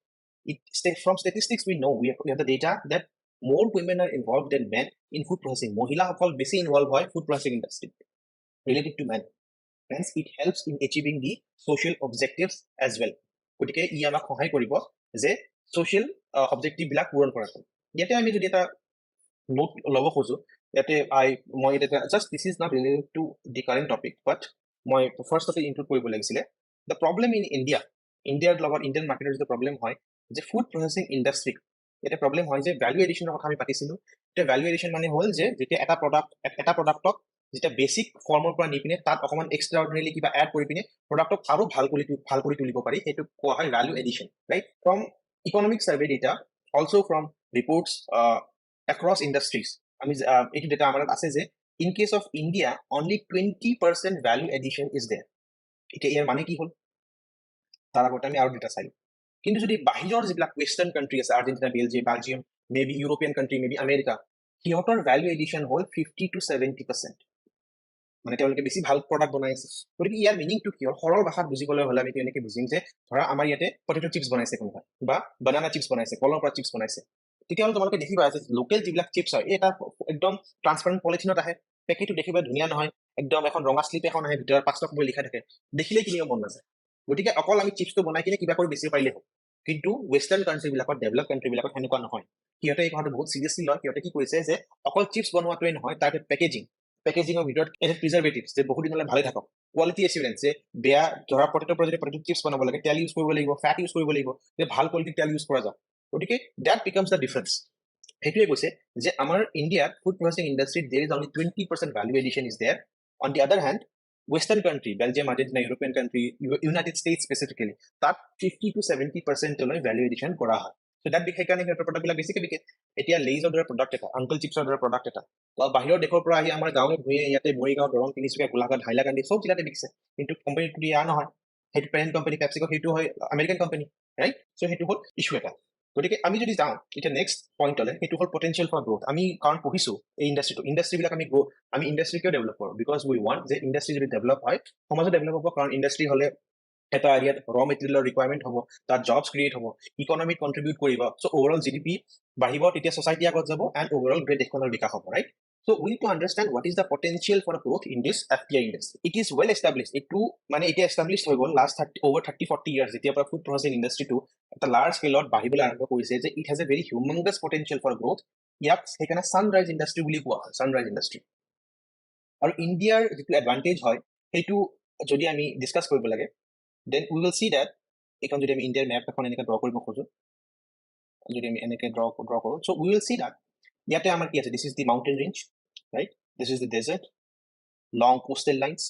From statistics we know, we have the data that more women are involved than men in food processing. Mohila সকল বেছি involved হয় food processing industry related to men. Hence, it helps in achieving the social objectives as well. গতিকে ই আমাক সহায় কৰিব যে social objective বিলাক পূৰণ কৰাটো ইয়াতে আমি যদি এটা নোট ল'ব খোজো ইয়াতে মই এটা just this is not related to the current topic but মই ফাৰ্ষ্টতে ইনক্লুড কৰিব লাগিছিলে দ্য প্ৰব্লেম ইন ইণ্ডিয়াৰ লগত ইণ্ডিয়ান মাৰ্কেটৰ যিটো প্ৰব্লেম হয় যে ফুড প্ৰচেছিং ইণ্ডাষ্ট্ৰি ইয়াতে প্ৰব্লেম হয় যে ভেলু এডিশ্যনৰ কথা আমি পাতিছিলোঁ এতিয়া ভেলু এডিশ্যন মানে হ'ল যে যেতিয়া এটা প্ৰডাক্টক যেতিয়া বেছিক ফৰ্মৰ পৰা নি পিনে তাত অকণমান এক্সট্ৰা অৰ্ডিনেলি কিবা এড কৰি পিনে প্ৰডাক্টক আৰু ভাল কৰি তুলিব পাৰি সেইটো কোৱা হয় value addition right from economic survey data also' from reports across industries. I mean, it data amarat ase je in case of India only 20% value addition is there. Eta er mane ki hol tar agote ami aro data sai kintu jodi bahiror jibilak western country ase Argentina Belgium maybe European country maybe America hihotor value addition hol 50 to 70% মানে তেওঁলোকে বেছি ভাল প্ৰডাক্ট বনাই আছে গতিকে ইয়াৰ মিনিং টু কি হ'ল সৰল ভাষাত বুজিবলৈ হ'লে আমি এনেকৈ বুজিম যে ধৰা আমাৰ ইয়াতে পটেটো চিপছ বনাইছে কোনোবাই বা বানানা চিপছ বনাইছে কলৰ পৰা চিপছ বনাইছে তেতিয়াহ'লে তোমালোকে দেখিবা যে লোকেল যিবিলাক চিপছ হয় এটা একদম ট্ৰান্সপাৰেণ্ট পলিথিনত আহে পেকেটটো দেখিবা ধুনীয়া নহয় একদম এখন ৰঙা শ্লিপ এখন আহে ভিতৰত 5 টকা বুলি লিখা থাকে দেখিলে কিনিব মন নাযায় গতিকে অকল আমি চিপছটো বনাই কিনে কিবা কৰি বেছি পাৰিলে হ'ব কিন্তু ৱেষ্টাৰ্ণ কাণ্ট্ৰিবিলাকত ডেভেলপ কাণ্ট্ৰিবিলাকত সেনেকুৱা নহয় সিহঁতে এই কথাটো বহুত চিৰিয়াছলি লয় সিহঁতে কি কৰিছে যে অকল চিপছ বনোৱাটোৱে নহয় তাৰ পেকেজিঙৰ ভিতৰত এটা প্ৰিজাৰ্ভেটিভছ যে বহুত দিনলৈ ভালে থাকক কোৱালিটি এচিউৰেঞ্চ যে বেয়া ধৰা পটেটোৰ পৰা যদি পটেটো চিপছ বনাব লাগে তেল ইউজ কৰিব লাগিব ফেট ইউজ কৰিব লাগিব যে ভাল কোৱালিটিৰ তেল ইউজ কৰা যাওক গতিকে দ্যাট বিকামছ দ্য ডিফাৰেঞ্চ সেইটোৱে কৈছে যে আমাৰ ইণ্ডিয়াত ফুড প্ৰচেছিং ইণ্ডাষ্ট্ৰীত there is only 20% value addition is there on the other hand western country Belgium Argentina European country United States specifically তাত 50 to 70% ভেলু এডিশ্যন কৰা হয় চ' দ্যাট সেইকাৰণে সিহঁতৰ প্ৰডাক্টবিলাক বেছিকৈ বিকে এতিয়া লেইজৰ দৰে প্ৰডাক্ট এটা আংকল চিপছৰ দৰে প্ৰডাক্ট এটা বাহিৰৰ দেশৰ পৰা আহি আমাৰ গাঁৱে ভূঞে ইয়াতে মৰিগাঁও দৰং তিনিচুকীয়া গোলাঘাট হাইলাকান্দি চব জিলাতে বিকিছে কিন্তু কোম্পানীটো ইয়াৰ নহয় সেইটো পেৰেণ্ট কোম্পানী পেপচিকো সেইটো হয় আমেৰিকান কোম্পানী ৰাইট চ' সেইটো হ'ল ইছ্যু এটা গতিকে আমি যদি যাওঁ এতিয়া নেক্সট পইণ্টলৈ সেইটো হ'ল পটেঞ্চিয়েল ফৰ গ্ৰ'থ আমি কাৰণ পঢ়িছোঁ এই ইণ্ডাষ্ট্ৰীবিলাক আমি ইণ্ডাষ্ট্ৰী কিয় ডেভেলপ কৰোঁ বিকজ উই ৱান্ট যে ইণ্ডাষ্ট্ৰী যদি ডেভেলপ হয় সমাজত ডেভেলপ হ'ব কাৰণ ইণ্ডাষ্ট্ৰী হ'লে এটা এৰিয়াত ৰ মেটেৰিয়েলৰ ৰিকুৱাৰমেণ্ট হ'ব তাত জবছ ক্ৰিয়েট হ'ব ইকনমিক কণ্ট্ৰিবিউট কৰিব চ' অভাৰঅল GDP বাঢ়িব তেতিয়া ছ'চাইটি আগত যাব এণ্ড অভাৰঅল গ্ৰেট দেশখনৰ বিকাশ হ'ব right So we need to understand what is the potential for growth in this FPI industry. It is well established. It is established last over 30-40 years. The food processing industry to at a large scale or it has a very humongous potential for growth. Yep, a sunrise industry sunrise industry. Or India advantage jodi ami discuss koribo lage then we will see that ekon jodi ami India map ekhon eneka draw koribo khojo jodi ami eneka draw koro so we will see that yate amar ki ache this is the mountain range right this is the desert long coastal lines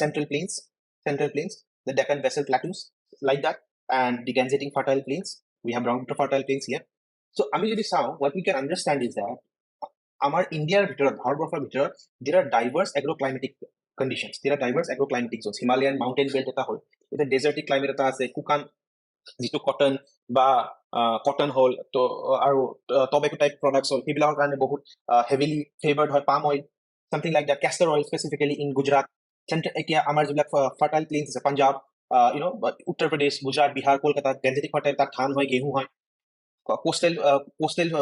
central plains the Deccan Basalt plateaus like that and the Gangetic fertile plains we have Brahmaputra fertile plains here so ami jodi sao what we can understand is that our India bharatbarbhor bhitor there are diverse agroclimatic conditions there are diverse agroclimatic zones Himalayan mountain belt eta hol eta desertic climate eta ase kukan jitu cotton ba cotton hole to aru tobacco type products hol hebilakor karone bahut heavily favored hoy palm oil something like that castor oil specifically in Gujarat etia amar jibilak fertile plains ase Punjab Uttar Pradesh Gujarat Bihar Kolkata Gangetic fertile ta dhan hoy gehu hoy coastal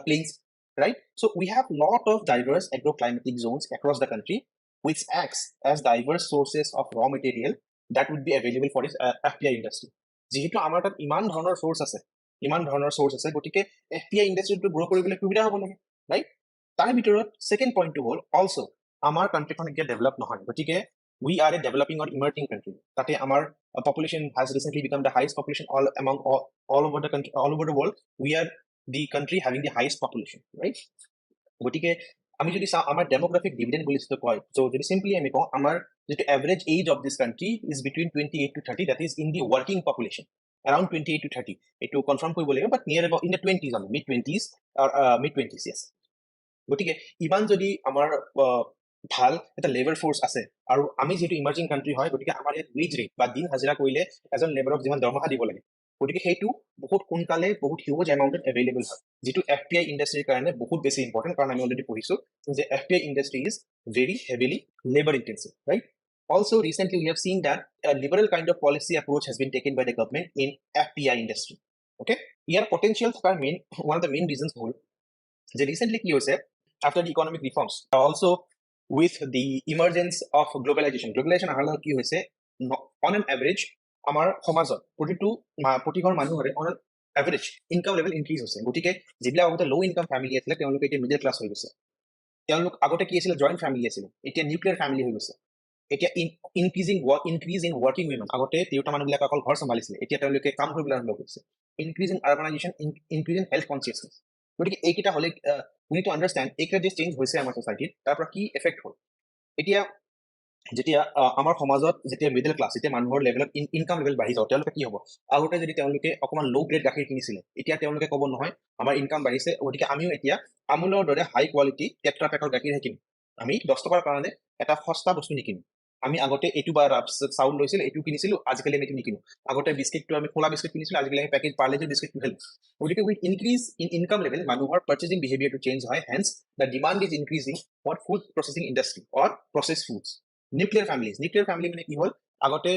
plains right so we have lot of diverse agroclimatic zones across the country which acts as diverse sources of raw material that would be available for this FPI industry যেহেতু আমাৰ তাত ইমান ধৰণৰ সোৰ্স আছে গতিকে FPI ইণ্ডাষ্ট্ৰীটো গ্ৰো কৰিবলৈ সুবিধা হ'ব লাগে ৰাইট তাৰ ভিতৰত সেকেন্ড পইণ্টটো হ'ল অলসো আমাৰ কাণ্ট্ৰিখন এতিয়া ডেভেলপ নহয় গতিকে we are a developing or emerging country tate amar population has recently become the highest population all over the country all over the world we are the country having the highest population, right? গতিকে আমি যদি চাওঁ আমাৰ ডেমোগ্ৰাফিক ডিভিডেণ্ড বুলি যিটো কয়, চ' যদি চিম্পলি আমি কওঁ আমাৰ যিটো average age of this country is between 28 to 30, that is in the working population, around 28 to 30, এইটো কনফাৰ্ম কৰিব লাগিব, বাট নিয়াৰ about in the 20s only, mid-20s or mid-20s, yes. গতিকে ইমান যদি আমাৰ ভাল এটা লেবাৰ ফ'ৰ্চ আছে আৰু আমি যিহেতু ইমাৰ্জিং কাণ্ট্ৰি হয়, গতিকে আমাৰ ইয়াত ৱেজ ৰেট বা দিন হাজিৰা কৰিলে এজন লেবাৰক যিমান দৰমহা দিব লাগে, গতিকে সেইটো বহুত সোনকালে বহুত হিউজ এমাউণ্টত এভেইলেবল হয়, যিটো FPI ইণ্ডাষ্ট্ৰীৰ কাৰণে বহুত বেছি ইম্পৰ্টেণ্ট, কাৰণ আমি অলৰেডি পঢ়িছোঁ যে FPI industry is very heavily labour intensive, right? Also, recently we have seen that a liberal kind of policy approach has been taken by the government in FPI industry. Okay, here potentials are main, one of the main reasons for the recently কি হৈছে after the economic reforms, also with the emergence of globalization অহাৰ লগত কি হৈছে on an average আমাৰ সমাজত প্ৰতিঘৰ মানুহৰে on an average income level increase হৈছে, গতিকে যিবিলাক আগতে ল' ইনকাম ফেমিলি আছিলে তেওঁলোকে এতিয়া মিডল ক্লাছ হৈ গৈছে, তেওঁলোক আগতে কি আছিলে জইণ্ট ফেমিলি আছিলে এতিয়া নিউক্লিয়াৰ ফেমিলি হৈ গৈছে, এতিয়া ইনক্ৰিজ ইন ৱৰ্কিং উইমেন, আগতে তিৰোতা মানুহবিলাকে অকল ঘৰ চম্ভালিছিলে এতিয়া তেওঁলোকে কাম কৰিবলৈ আৰম্ভ কৰিছে, increase in urbanisation, increase in health consciousness, গতিকে এইকেইটা হ'লে we need to understand এইকেইটা যে চেঞ্জ হৈছে আমাৰ ছ'চাইটিত তাৰ পৰা কি এফেক্ট হ'ল। এতিয়া যেতিয়া আমাৰ সমাজত যেতিয়া মিডল ক্লাছ এতিয়া মানুহৰ লেভেলত ইনকাম লেভেল বাঢ়ি যাব, তেওঁলোকে কি হ'ব, আগতে যদি তেওঁলোকে অকণমান ল' গ্ৰেড গাখীৰ কিনিছিলে এতিয়া তেওঁলোকে ক'ব নহয় আমাৰ ইনকাম বাঢ়িছে, গতিকে আমিও এতিয়া আমুলৰ দৰে হাই কোৱালিটি টেট্ৰা পেকৰ গাখীৰহে কিনিম, আমি 10 টকাৰ কাৰণে এটা সস্তা বস্তু নিকিনো, আমি আগতে এইটো বা চাউল লৈছিল এইটো কিনিছিলোঁ, আজিকালি আমি এইটো নিকিনো, আগতে বিস্কিটটো আমি খোলা বিস্কিট কিনিছিলোঁ, আজিকালি আমি পেকেট পাৰ্লেজিৰ বিস্কিটটো হেল্প, গতিকে with increase in income level মানুহৰ পাৰ্চেজিং বিহেভিয়াৰটো চেঞ্জ হয়, hence the demand is increasing for food processing industry or process foods. Nuclear family মানে কি হ'ল, আগতে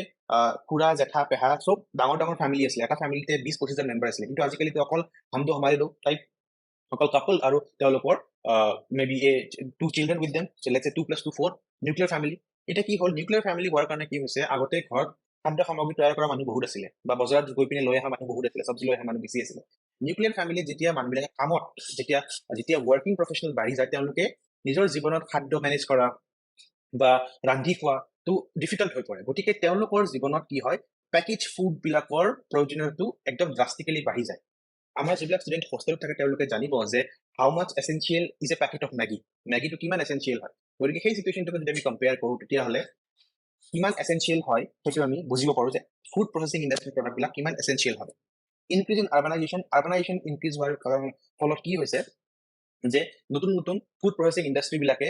খুৰা জেঠা পেহা চব ডাঙৰ ডাঙৰ ফেমিলি আছিলে, এটা ফেমিলিতে 20-25জন মেম্বাৰ আছিলে, কিন্তু আজিকালিতো অকল হামদো হমাৰে দো টাইপ অকল কাপল আৰু তেওঁলোকৰ maybe 2 children with them, let's চে 2 + 2 4 নিউক্লিয়াৰ ফেমিলি। এতিয়া কি হ'ল নিউক্লিয়াৰ ফেমিলি হোৱাৰ কাৰণে কি হৈছে, আগতে ঘৰত খাদ্য সামগ্ৰী তৈয়াৰ কৰা মানুহ বহুত আছিলে বা বজাৰত গৈ পিনে লৈ অহা মানুহ বহুত আছিলে, চব্জি লৈ অহা মানুহ বেছি আছিলে। নিউক্লিয়াৰ ফেমিলিত যেতিয়া মানুহবিলাকে কামত যেতিয়া ৱৰ্কিং প্ৰফেচনেল বাঢ়ি যায়, তেওঁলোকে নিজৰ জীৱনত খাদ্য মেনেজ কৰা বা ৰান্ধি খোৱাটো ডিফিকাল্ট হৈ পৰে, গতিকে তেওঁলোকৰ জীৱনত কি হয় পেকেজ ফুডবিলাকৰ প্ৰয়োজনীয়তাটো একদম ড্ৰাষ্টিকেলি বাঢ়ি যায়। আমাৰ যিবিলাক ষ্টুডেণ্ট হোষ্টেলত থাকে তেওঁলোকে জানিব যে how much essential is a packet of মেগীটো কিমান এচেঞ্চিয়েল হয়, গতিকে সেই চিটুৱেশ্যনটোক যদি আমি কম্পেয়াৰ কৰোঁ তেতিয়াহ'লে কিমান এচেঞ্চিয়েল হয় সেইটো আমি বুজিব পাৰোঁ যে ফুড প্ৰচেছিং ইণ্ডাষ্ট্ৰীৰ প্ৰডাক্টবিলাক কিমান এচেঞ্চিয়েল হয়। ইনক্ৰিজ ইন আৰ্বানাইজেশ্যন ইনক্ৰিজ হোৱাৰ ফলত কি হৈছে যে নতুন ফুড প্ৰচেছিং ইণ্ডাষ্ট্ৰীবিলাকে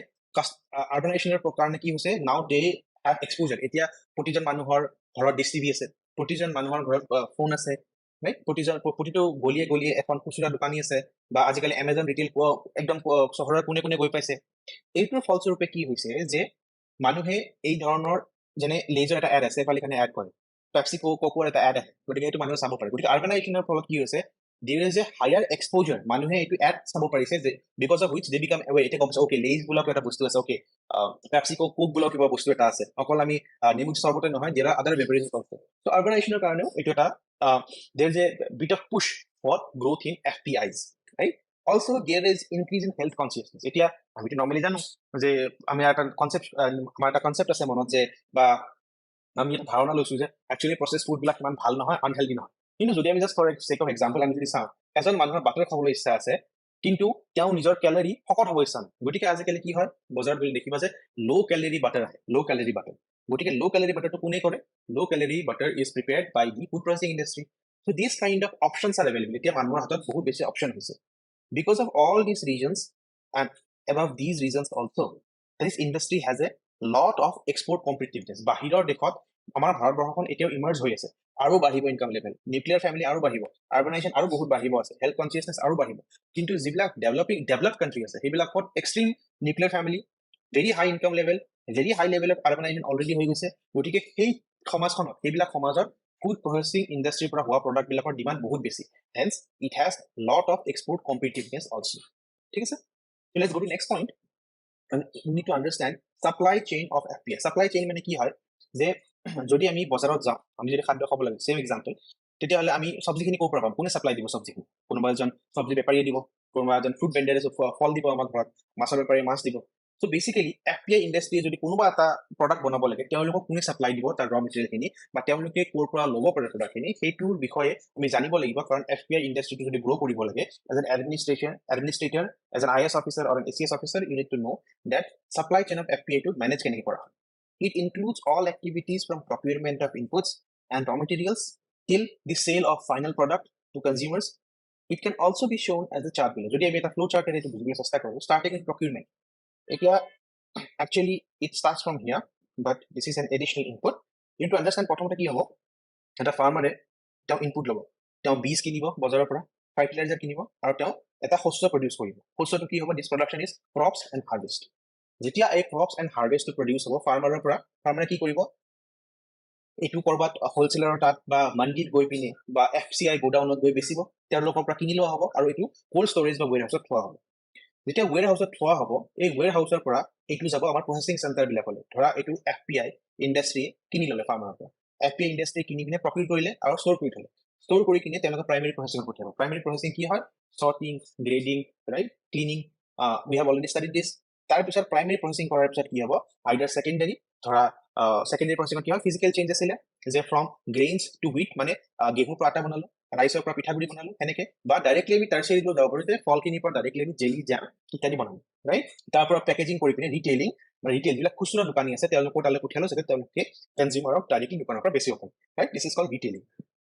আৰ্বানাইজেশ্যনৰ কাৰণে কি হৈছে, নাও দে হেভ এক্সপ'জাৰ, এতিয়া প্ৰতিজন মানুহৰ ঘৰত ডিছ টিভি আছে, প্ৰতিজন মানুহৰ ঘৰত ফোন আছে, ৰাইট? প্ৰতিটো গলিয়ে এখন খুচুৰা দোকানী আছে বা আজিকালি এমেজন ৰিটেইল একদম চহৰৰ কোনে গৈ পাইছে। এইটোৰ ফলস্বৰূপে কি হৈছে যে মানুহে এই ধৰণৰ যেনে লেজৰ এটা এড আছে, এফালে এড কৰে, পেপচি কোকৰ এটা এড আহে, গতিকে এইটো মানুহে চাব পাৰে, গতিকে আৰ্বানাইজেশ্যনৰ ফলত কি হৈছে there is a higher exposure, মানুহে এইটো এড চাব পাৰিছে যে because of which they become away, এতিয়া গম পাইছে অ'কে লেজ বোলা এটা বস্তু আছে, অ'কে পেপচি কোক বোলা কিবা বস্তু এটা আছে, অকল আমি নেমু চৰ্বতে নহয় দেৰ আদাৰ বেভাৰেজেছ অলসো। চ' আৰ্বানাইজেশ্যনৰ কাৰণেও এইটো এটা there is a bit of push for growth in FPIs, right? Also there is increase in health consciousness, এতিয়া আমিতো নৰ্মেলি জানো যে আমাৰ এটা কনচেপ্ট আছে মনত যে বা আমি এটা ধাৰণা লৈছো যে একচুৱেলি প্ৰচেছ ফুডবিলাক ইমান ভাল নহয়, আনহেল্ডি নহয়, কিন্তু যদি আমি just for sake of example আমি যদি চাওঁ এজন মানুহৰ বাটাৰ খাবলৈ ইচ্ছা আছে কিন্তু তেওঁ নিজৰ কেলৰি শকত হ'ব ইচ্ছা নাই, গতিকে আজিকালি কি হয় বজাৰত গ'লে দেখিবা যে ল' কেলৰি বাটাৰ আহে, গতিকে ল' কেলৰি বাটাৰটো কোনে কৰে, low' calorie butter is prepared by the food processing industry. So' this kind of options are available, এতিয়া মানুহৰ হাতত বহুত বেছি অপশ্যন হৈছে। Because of all this reasons and above these reasons also' this industry has a lot of export competitiveness. বাহিৰৰ দেশত আমাৰ ভাৰতবৰ্ষখন এতিয়াও ইমাৰ্জ হৈ আছে, আৰু বাঢ়িব ইনকাম লেভেল, নিউক্লিয়াৰ ফেমিলি আৰু বাঢ়িব, আৰ্বানাইজেশ্যন আৰু বহুত বাঢ়িব আছে, হেল্থ কনচিয়াছনেছ আৰু বাঢ়িব, কিন্তু যিবিলাক ডেভেলপ কাণ্ট্ৰি আছে সেইবিলাকত extreme nuclear family, very high income level, very high level of urbanisation already হৈ গৈছে, গতিকে সেই সেইবিলাক সমাজত ফুড প্ৰচেছিং ইণ্ডাষ্ট্ৰীৰ পৰা হোৱা প্ৰডাক্টবিলাকৰ ডিমাণ্ড বহুত বেছি, hence it has lot of export competitiveness also'. ঠিক আছে, let's go to next point. You need to understand supply chain of FPI. Supply chain মানে কি হয় যে যদি আমি বজাৰত যাওঁ, আমি যদি খাদ্য খাব লাগে, চেম এক্সাম্পল, তেতিয়াহ'লে আমি চব্জিখিনি ক'ৰ পৰা পাম, কোনে ছাপ্লাই দিব চব্জিখিনি, কোনোবা এজন চব্জি বেপাৰীয়ে দিব, কোনোবা এজন ফ্ৰুট ভেণ্ডাৰে ফল দিব আমাৰ ঘৰত, মাছৰ বেপাৰীয়ে মাছ দিব, So basically FPI industry যদি কোনোবা এটা প্ৰডাক্ট বনাব লাগে তেওঁলোকক কোনে সাপ্লাই দিব তাৰ ৰ মেটেৰিয়েল খিনি বা তেওঁলোকে ক'ৰ পৰা ল'ব পাৰে প্ৰডাক্ট খিনি সেইটোৰ বিষয়ে আমি জানিব লাগিব কাৰণ FPI ইণ্ডাষ্ট্ৰিটো যদি গ্ৰো কৰিব লাগে as an administrator as an IS officer or an ACS officer you need to know that supply chain of FPI to manage কেনেকৈ কৰা হয় it includes all activities from procurement of inputs and raw materials till the sale of final product to consumers. It can also be shown as a chart below. যদি আমি এটা flow chart এর একটু বুঝিয়ে চেষ্টা করব starting with procurement এতিয়া actually it starts from here but this is an additional input you need to understand প্ৰথমতে কি হ'ব এটা ফাৰ্মাৰে তেওঁ ইনপুট ল'ব তেওঁ বীজ কিনিব বজাৰৰ পৰা ফাৰ্টিলাইজাৰ কিনিব আৰু তেওঁ এটা শস্য প্ৰডিউস কৰিব শস্যটো কি হ'ব this production is crops and harvest যেতিয়া এই ক্ৰপছ এণ্ড হাৰ্ভেষ্টটো প্ৰডিউস হ'ব ফাৰ্মাৰৰ পৰা ফাৰ্মাৰে কি কৰিব এইটো কৰবাত হোলসেলাৰৰ তাত বা মণ্ডিত গৈ পিনে বা FCI গোডাউনত গৈ বেচিব তেওঁলোকৰ পৰা কিনি লোৱা হ'ব আৰু এইটো কোল্ড ষ্টৰেজ বা ওয়্যাৰহাউসত থোৱা হ'ব যেতিয়া ওয়্যাৰহাউসত থোৱা হ'ব এই ওয়্যাৰহাউসৰ পৰা এইটো যাব আমাৰ প্ৰসেসিং চেণ্টাৰ বিলাকলৈ ধৰা এইটো FPI ইণ্ডাষ্ট্ৰি কিনি ললে ফাৰ্মাৰৰ পৰা FPI ইণ্ডাষ্ট্ৰি কিনি পিনে প্ৰকিউৰ কৰিলে আৰু ষ্ট'ৰ কৰি থলে ষ্ট'ৰ কৰি কিনে তেওঁলোকে প্ৰাইমেৰী প্ৰসেসিং পঠিয়াব প্ৰাইমেৰী প্ৰসেসিং কি হয় sorting grading right cleaning we have already studied this তাৰ পিছত প্ৰাইমেৰী প্ৰসেসিং কৰাৰ পিছত কি হ'ব আইদাৰ সেকেন্ডাৰী ধৰা সেকেন্ডাৰী প্ৰসেসিং কি হয় ফিজিক্যাল চেঞ্জ আছিল যে ফ্ৰম গ্ৰেইনছ টু হুইট মানে গেহু পৰা আটা বনালো ৰাইছৰ পৰা পিঠাগুড়ি বনালো হেনেকে বা ডাইৰেক্টলি আমি টাৰচিয়াৰীলৈ যাব পাৰো যে ফলখিনিৰ পৰা ডাইৰেক্টলি আমি জেলি জাম ইত্যাদি বনালো ৰাইট তাৰ পৰা পেকেজিং কৰি পিনে ৰিটেইলিং ৰিটেইল বিলাক খুচুৰা দোকানী আছে তেওঁলোকৰ তালৈ পঠিয়ালো যাতে তেওঁলোকে কনজিউমাৰক ডাইৰেক্টলি দোকানৰ পৰা বেছি হ'ব right this is called retailing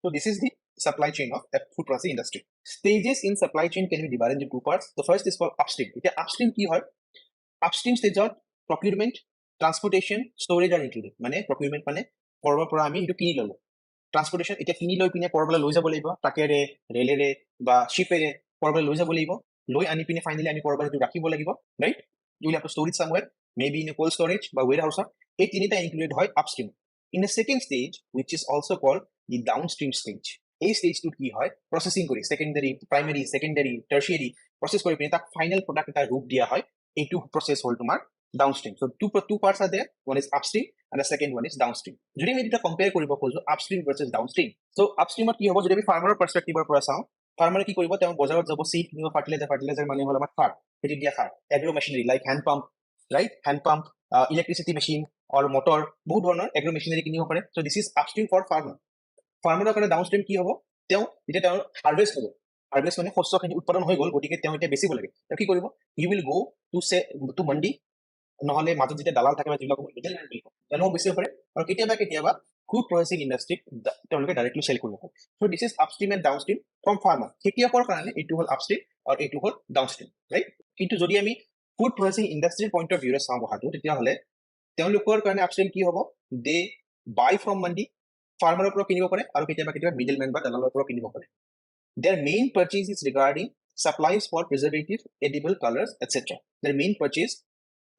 so this is the supply chain of food processing industry stages in supply chain can be divided into two parts the first is called upstream এতিয়া upstream কি হয় upstream stage of procurement transportation storage are included মানে procurement মানে কৰবাৰ পৰা আমি এটো কিনি ললো ট্ৰান্সপোৰ্টেশন এটা কিনি লৈ পিনে কৰবালৈ লৈ যাব লাগিব ট্ৰাকেৰে ৰেলেৰে বা শিপেৰে কৰবালৈ লৈ যাব লাগিব লৈ আনি পিনে ফাইনালি আমি কৰবালৈ এটো ৰাখিব লাগিব right you will have to store it somewhere maybe in a cold storage বা warehouse এই তিনিটা ইনক্লুডেড হয় upstream in the second stage which is also called the downstream stage এই স্টেজটো কি হয় প্ৰসেসিং কৰি সেকেন্ডাৰী প্ৰাইমাৰী সেকেন্ডাৰী টাৰশিয়াৰি প্ৰসেস কৰি পিনে তাক ফাইনাল প্ৰডাক্ট এটা ৰূপ দিয়া হয় এইটো প্ৰসেস হল তোমাৰ downstream so two parts are there one is upstream and the second one is downstream যদি আমি এটা কম্পেয়াৰ কৰিব খোজো upstream versus downstream so upstream কি হ'ব যদি আমি ফাৰ্মাৰৰ পাৰ্সপেক্টিভৰ পৰা চাওঁ ফাৰ্মাৰে কি কৰিব তেওঁ বজাৰত যাব সিড কিনিব ফাৰ্টিলাইজাৰ মানে হল আমাৰ সাৰ এটি দিয়া সাৰ agro machinery like hand pump right hand pump electricity machine or motor বহু ধৰণৰ এগ্ৰো মেচিনাৰী কিনিব পাৰে so this is upstream for farmer ফাৰ্মাৰৰ কাৰণে ডাউনস্ট্ৰীম কি হ'ব তেওঁ যেতিয়া তেওঁ হাৰভেষ্ট হ'ব হাৰভেষ্ট মানে শস্যখিনি উৎপাদন হৈ গ'ল গতিকে তেওঁ এতিয়া বেচিব লাগে তেওঁ কি কৰিব he will go to Mondi নহলে মাজত যেতিয়া দালাল থাকে বা যিবিলাক মিডলম্যান বুলি কয় তেওঁলোকক বেচিব পাৰে আৰু কেতিয়াবা ফুড প্ৰসেসিং ইণ্ডাষ্ট্ৰিক তেওঁলোকে ডাইৰেক্টলি চেল কৰিব পাৰে so this is upstream and downstream from farmer খেতিয়কৰ কাৰণে এইটো হ'ল upstream আৰু এইটো হ'ল downstream ৰাইট কিন্তু যদি আমি ফুড প্ৰসেসিং ইণ্ডাষ্ট্ৰিৰ পইণ্ট অফ ভিউৰে চাওঁ কথাটো তেতিয়াহ'লে তেওঁলোকৰ কাৰণে upstream কি হ'ব দে বাই ফ্ৰম মন্ডি ফাৰ্মাৰৰ পৰা কিনিব পাৰে আৰু কেতিয়াবা মিডলম্যান বা দালালৰ পৰা কিনিব পাৰে their main purchase is regarding supplies for preservative edible colors etc their main purchase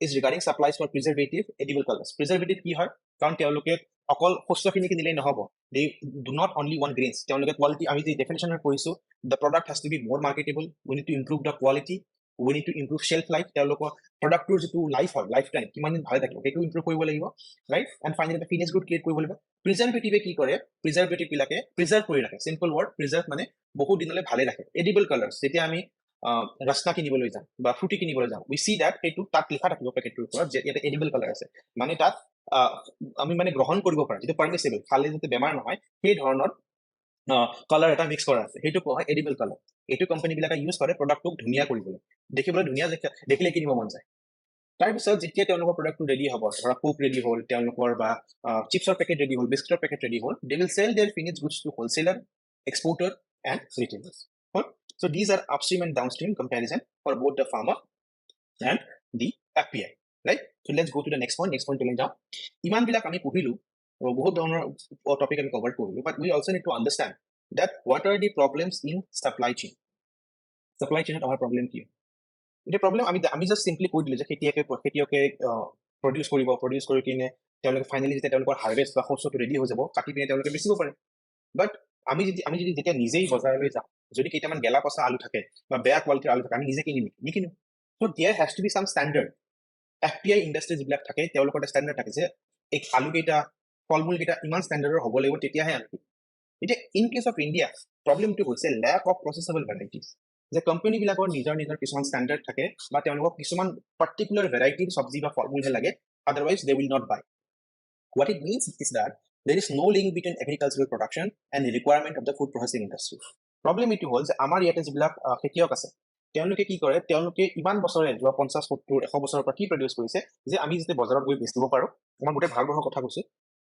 is regarding supplies for preservative edible colors preservative কি হয় কাৰণ তেওঁলোকে অকল শস্যখিনি কিনিলেই নহব they do not only want grains তেওঁলোকে quality আমি যে ডেফিনিশনৰ কৰিছো the product has to be more marketable we need to improve the quality we need to improve shelf life তেওঁলোকৰ প্ৰডাক্টৰ যেটো লাইফ হয় লাইফ টাইম কিমান দিন ভালে থাকিব সেইটো ইমপ্ৰুভ কৰিব লাগিব ৰাইট এণ্ড ফাইনালি এটা ফিনিশ গুড ক্ৰিয়েট কৰিব লাগিব প্ৰিজাৰ্ভেটিভে কি কৰে প্ৰিজাৰ্ভেটিভ বিলাকে প্ৰিজাৰ্ভ কৰি ৰাখে সিম্পল ৱৰ্ড প্ৰিজাৰ্ভ মানে বহুত দিনলৈ ভালে ৰাখে এডিবল কালাৰ্স যেতিয়া আমি ৰাস্তা কিনিবলৈ যাম বা ফ্ৰুটি কিনিবলৈ যাম উই সি দ্যাট সেইটো তাত লিখা থাকিব পেকেটটোৰ ওপৰত যে এটা এডিবল কালাৰ আছে মানে তাত আমি মানে গ্ৰহণ কৰিব পাৰো যেটো পাৰমিসিবল খালে যাতে বেমাৰ নহয় সেই ধৰণৰ কালাৰ এটা মিক্স কৰা আছে সেইটো কোৱা হয় এডিবল কালাৰ এইটো কোম্পানী বিলাকে ইউজ কৰে প্ৰডাক্টক ধুনীয়া কৰিবলৈ দেখিবলৈ ধুনীয়া দেখিলে কিনিব মন যায় তাৰপিছত যেতিয়া তেওঁলোকৰ প্ৰডাক্টটো ৰেডি হ'ব ধৰা কোক ৰেডি হ'ল তেওঁলোকৰ বা চিপছৰ পেকেট ৰেডি হ'ল বিস্কুটৰ পেকেট ৰেডি হ'ল they will sell their finished goods to wholesaler exporter and retailers so these are upstream and downstream comparison for both the farmer and the FPI right so let's go to the next point to যাও ইমান বিলাক আমি পঢ়িলো বহুত ধৰণৰ টপিক আমি কভাৰ কৰিলো but we also need to understand that what are the problems in supply chain our problem কি এটা প্ৰবলেম আমি জাস্ট সিম্পলি কৈ দিলে যে খেতিয়কে প্ৰডিউস কৰি কিনে তেওঁলোকে ফাইনালি যেতিয়া তেওঁলোকৰ হাৰভেষ্ট বা শস্যটো ৰেডি হৈ যাব কাটি পিনে তেওঁলোকে বেচিব পাৰে বাট আমি যদি যেতিয়া নিজেই বজাৰলৈ যাওঁ যদি কেইটামান গেলা পচা আলু থাকে বা বেয়া কোৱালিটিৰ আলু থাকে আমি নিজে নিকিনো so there has to be some standard FPI industry যিবিলাক থাকে তেওঁলোকৰ এটা ষ্টেণ্ডাৰ্ড থাকে যে এই আলু কেইটা ফলমূল কেইটা ইমান ষ্টেণ্ডাৰ্ডৰ হ'ব লাগিব তেতিয়াহে আমি এতিয়া ইন কেছ অফ ইণ্ডিয়া প্ৰবলেমটো হৈছে ল্যাক অফ প্ৰসেসেবল ভ্যাৰাইটিজ যে কোম্পানী বিলাকৰ নিজৰ নিজৰ কিছুমান ষ্টেণ্ডাৰ্ড থাকে বা তেওঁলোকক কিছুমান পাৰ্টিকুলাৰ ভেৰাইটিৰ চব্জি বা ফলমূলহে লাগে, otherwise they will not buy. What it means is that there is no link between agricultural production and the requirement of the food processing industry. Problem এটো হ'ল যে আমাৰ ইয়াতে যিবিলাক খেতিয়ক আছে তেওঁলোকে কি কৰে, তেওঁলোকে ইমান বছৰে যোৱা 50 70 100 বছৰৰ পৰা কি প্ৰডিউচ কৰিছে যে আমি যেতিয়া বজাৰত গৈ বেচিব পাৰো, আমাৰ গোটেই ভাৰতবৰ্ষৰ কথা কৈছো,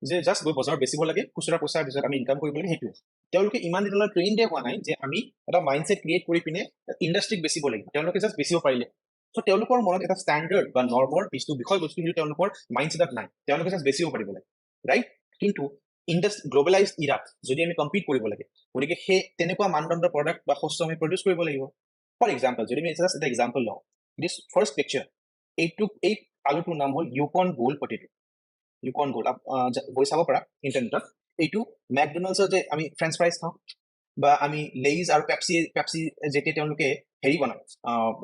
যে জাষ্ট গৈ বজাৰত বেচিব লাগে, খুচুৰা পইচাৰ পিছত আমি ইনকাম কৰিব লাগে, সেইটোৱে। তেওঁলোকে ইমান দিনলৈ ট্ৰেইনডে হোৱা নাই যে আমি এটা মাইণ্ডছেট ক্ৰিয়েট কৰি পিনে ইণ্ডাষ্ট্ৰিক বেচিব লাগিব, তেওঁলোকে জাষ্ট বেচিব পাৰিলে। চ' তেওঁলোকৰ মনত এটা ষ্টেণ্ডাৰ্ড বা নৰ্মৰ বিষয়বস্তু কিন্তু তেওঁলোকৰ মাইণ্ডছেটত নাই, তেওঁলোকে জাষ্ট বেচিব পাৰিব লাগে, ৰাইট? কিন্তু গ্ল'বেলাইজড ইৰাত যদি আমি কম্পিট কৰিব লাগে, গতিকে সেই তেনেকুৱা মানদণ্ডৰ প্ৰডাক্ট বা শস্য আমি প্ৰডিউচ কৰিব লাগিব। ফৰ এক্সাম্পল, যদি আমি জাষ্ট এটা এক্সাম্পল লওঁ, দিছ ফাৰ্ষ্ট পিকচাৰ, এই আলুটোৰ নাম হ'ল Yukon gold potato. Yukon gold গৈ চাব পাৰা ইণ্টাৰনেটত। এইটো মেকডনাল্ডছৰ যে আমি ফ্ৰেঞ্চ ফ্ৰাইজ খাওঁ বা আমি লেইজ আৰু পেপচি যেতিয়া তেওঁলোকে হেৰি বনায়,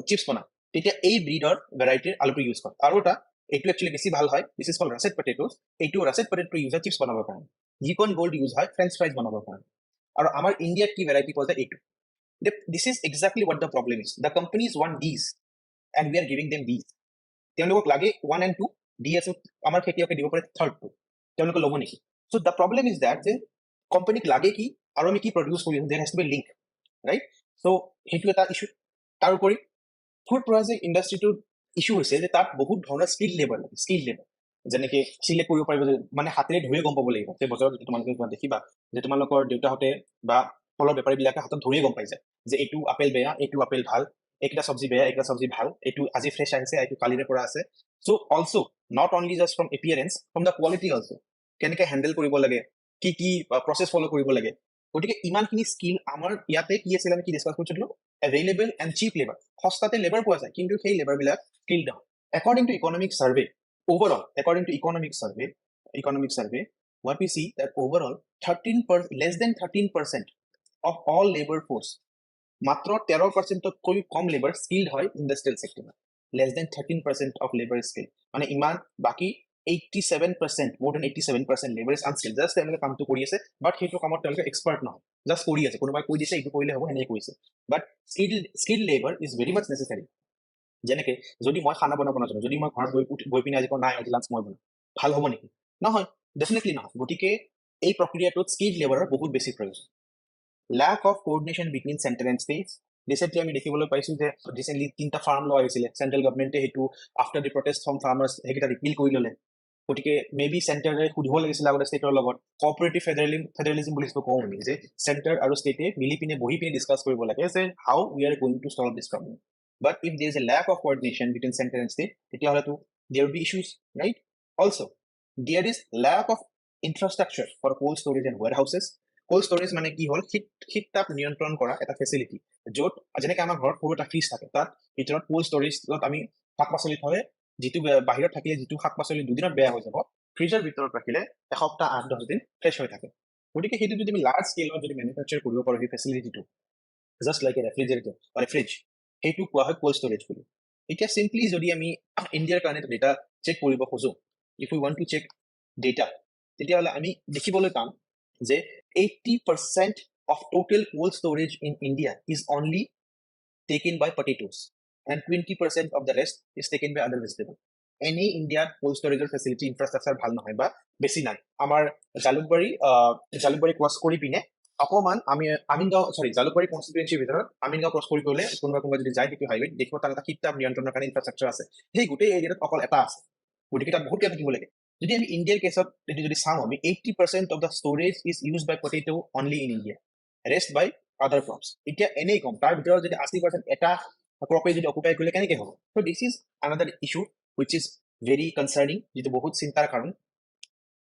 চিপছ বনায়, তেতিয়া এই ব্ৰিডৰ ভেৰাইটিৰ আলুটো ইউজ কৰে। আৰু এটা এইটো একচুৱেলি বেছি ভাল হয়, দিছ ইজ কল্ড ৰাছেট পটেটোছ। এইটো ৰাছেট পটেটো ইউজ হয় চিপছ বনাবৰ কাৰণে, ইউকন গোল্ড ইউজ হয় ফ্ৰেঞ্চ ফ্ৰাইজ বনাবৰ কাৰণে। আৰু আমাৰ ইণ্ডিয়াত কি ভেৰাইটি পোৱা যায়, এইটো। This is exactly what the problem is. The companies want these and we are giving them these. তেওঁলোকক লাগে 1 and 2, দি আছো, আমাৰ খেতিয়কে দিব পাৰে 3rd 2, তেওঁলোকে ল'ব নেকি? So the problem is that যে কোম্পানীক লাগে কি আৰু আমি কি প্ৰডিউচ কৰি আছো, there has to be a link, right? So সেইটো এটা ইস্যু। তাৰোপৰি ফুড প্ৰসেছিং ইণ্ডাষ্ট্ৰিটোৰ ইস্যু হৈছে যে তাত বহুত ধৰণৰ স্কিল লেবাৰ লাগে, যেনেকে চিলেক্ট কৰিব পাৰিব, মানে হাতেৰে ধৰিয়ে গম পাব লাগিব। যে বজাৰত তোমালোকে দেখিবা যে তোমালোকৰ দেউতাহঁতে বা ফলৰ বেপাৰীবিলাকে হাতত ধৰিয়ে গম পাই যায় যে এইটো আপেল বেয়া, এইটো আপেল ভাল, এইকেইটা চব্জি বেয়া, এইকেইটা চব্জি ভাল, এইটো আজি ফ্ৰেছ আহিছে, এইটো কালিৰে পৰা আছে। So' also' not only just from appearance, from the quality also', কেনেকে হেণ্ডেল কৰিব লাগে, কি কি প্ৰচেছ ফ'ল' কৰিব লাগে। গতিকে ইমানখিনি স্কিল আমাৰ ইয়াতে কি আছিল, আমি কি ডিছকাছ কৰিছিলো, এভেইলেবল এণ্ড চিপ লেবাৰ, সস্তাতে লেবাৰ পোৱা যায়, কিন্তু সেই লেবাৰবিলাক skill down. According to economic survey, economic survey, what we see that overall less than 13% of all labor force, মাত্ৰ 13%তকৈ কম লেবাৰ স্কিল্ড হয় ইণ্ডাষ্ট্ৰিয়েল ছেক্টৰত। less than 13% of labor is skilled, মানে ইমান বাকী 87%, more than 87% labor is unskilled, just তেওঁলোকে কামটো কৰি আছে, বাট সেইটো কামত তেওঁলোকে এক্সপাৰ্ট নহয়, জাষ্ট কৰি আছে, কোনোবাই কৈ দিছে এইটো কৰিলে হ'ব, সেনেকে কৰিছে। But skilled labour is very much necessary. যেনেকে যদি মই খানা বনাব নাজানো, যদি মই ঘৰত গৈ পিনে আজি নাই আজি লাঞ্চ মই বনাম, ভাল হ'ব নেকি? নহয়, ডেফিনেটলি নহয়। গতিকে এই প্ৰক্ৰিয়াটোত স্কিল্ড লেবাৰৰ বহুত বেছি প্ৰয়োজন। lack of coordination between center and states, recently আমি দেখিবলৈ পাইছো যে ৰিচেণ্টলি 3টা ফাৰ্ম ল আহিছিলে, চেণ্ট্ৰেল গভৰ্ণমেণ্টে সেইটো after the protest from farmers সেইকেইটা ৰিপিল কৰি ল'লে। গতিকে মে বি চেণ্টাৰে সুধিব লাগিছিলে আগতে ষ্টেটৰ লগত, কঅপাৰেটিভ ফেডাৰেলিজম বুলি কওঁ আমি, যে চেণ্টাৰ আৰু ষ্টেটে মিলি পিনে বহি পিনে ডিছকাছ কৰিব লাগে যে how we are going to solve this problem. But if there is a lack of coordination between centre and state, তেতিয়াহ'লেতো there will be issues, right? Also' there is lack of infrastructure for cold storage and warehouses. Cold storage মানে কি হ'ল, শীত তাপ নিয়ন্ত্ৰণ কৰা এটা ফেচিলিটি, য'ত যেনেকে আমাৰ ঘৰত সৰু এটা ফ্ৰিজ থাকে, তাত ভিতৰত কোল্ড ষ্ট'ৰেজত আমি শাক পাচলি থলে, যিটো বাহিৰত থাকিলে যিটো শাক পাচলি দুদিনত বেয়া হৈ যাব, ফ্ৰিজৰ ভিতৰত ৰাখিলে এসপ্তাহ 8-10 দিন ফ্ৰেছ হৈ থাকে। গতিকে সেইটো যদি আমি লাৰ্জ স্কেলত যদি মেনুফেকচাৰ কৰিব পাৰোঁ সেই ফেচিলিটিটো, জাষ্ট লাইক এ ৰেফ্ৰিজাৰেটৰ বা ফ্ৰিজ, সেইটো কোৱা হয় কোল্ড ষ্ট'ৰেজ বুলি। এতিয়া চিম্পলি যদি আমি ইণ্ডিয়াৰ কাৰণে ডেটা চেক কৰিব খোজোঁ, if you want to check data, তেতিয়াহ'লে আমি দেখিবলৈ পাম যে 80% of total cold storage in India is only taken by potatoes and 20% of the rest is taken by other vegetables. Any India cold storage facility infrastructure ভাল নহয় বা বেছি নাই। আমাৰ জালুকবাৰী ক্ৰছ কৰি পিনে অকমান জালুকবাৰী কনষ্টিটুৱেঞ্চিৰ ভিতৰত আমিনগাঁও ক্ৰছ কৰি গ'লে কোনোবা যদি যায় সেইটো হাইৱেত দেখিব তাত এটা শীত তাপ নিয়ন্ত্ৰণৰ কাৰণে ইনফ্ৰাষ্ট্ৰাকচাৰ আছে, সেই গোটেই এৰিয়াত অকল এটা আছে, গতিকে তাত বহুত থাকিব লাগে। যদি আমি ইণ্ডিয়াৰ কেছত যদি চাওঁ, আমি 80% of the storage is used by potato only in India, rest by other crops. এতিয়া এনেই কম, তাৰ ভিতৰত যদি 80% এটা ক্ৰপে যদি অকুপাই কৰিলে কেনেকে হ'ব? So this is another issue which is very concerning, যিটো বহুত চিন্তাৰ কাৰণ।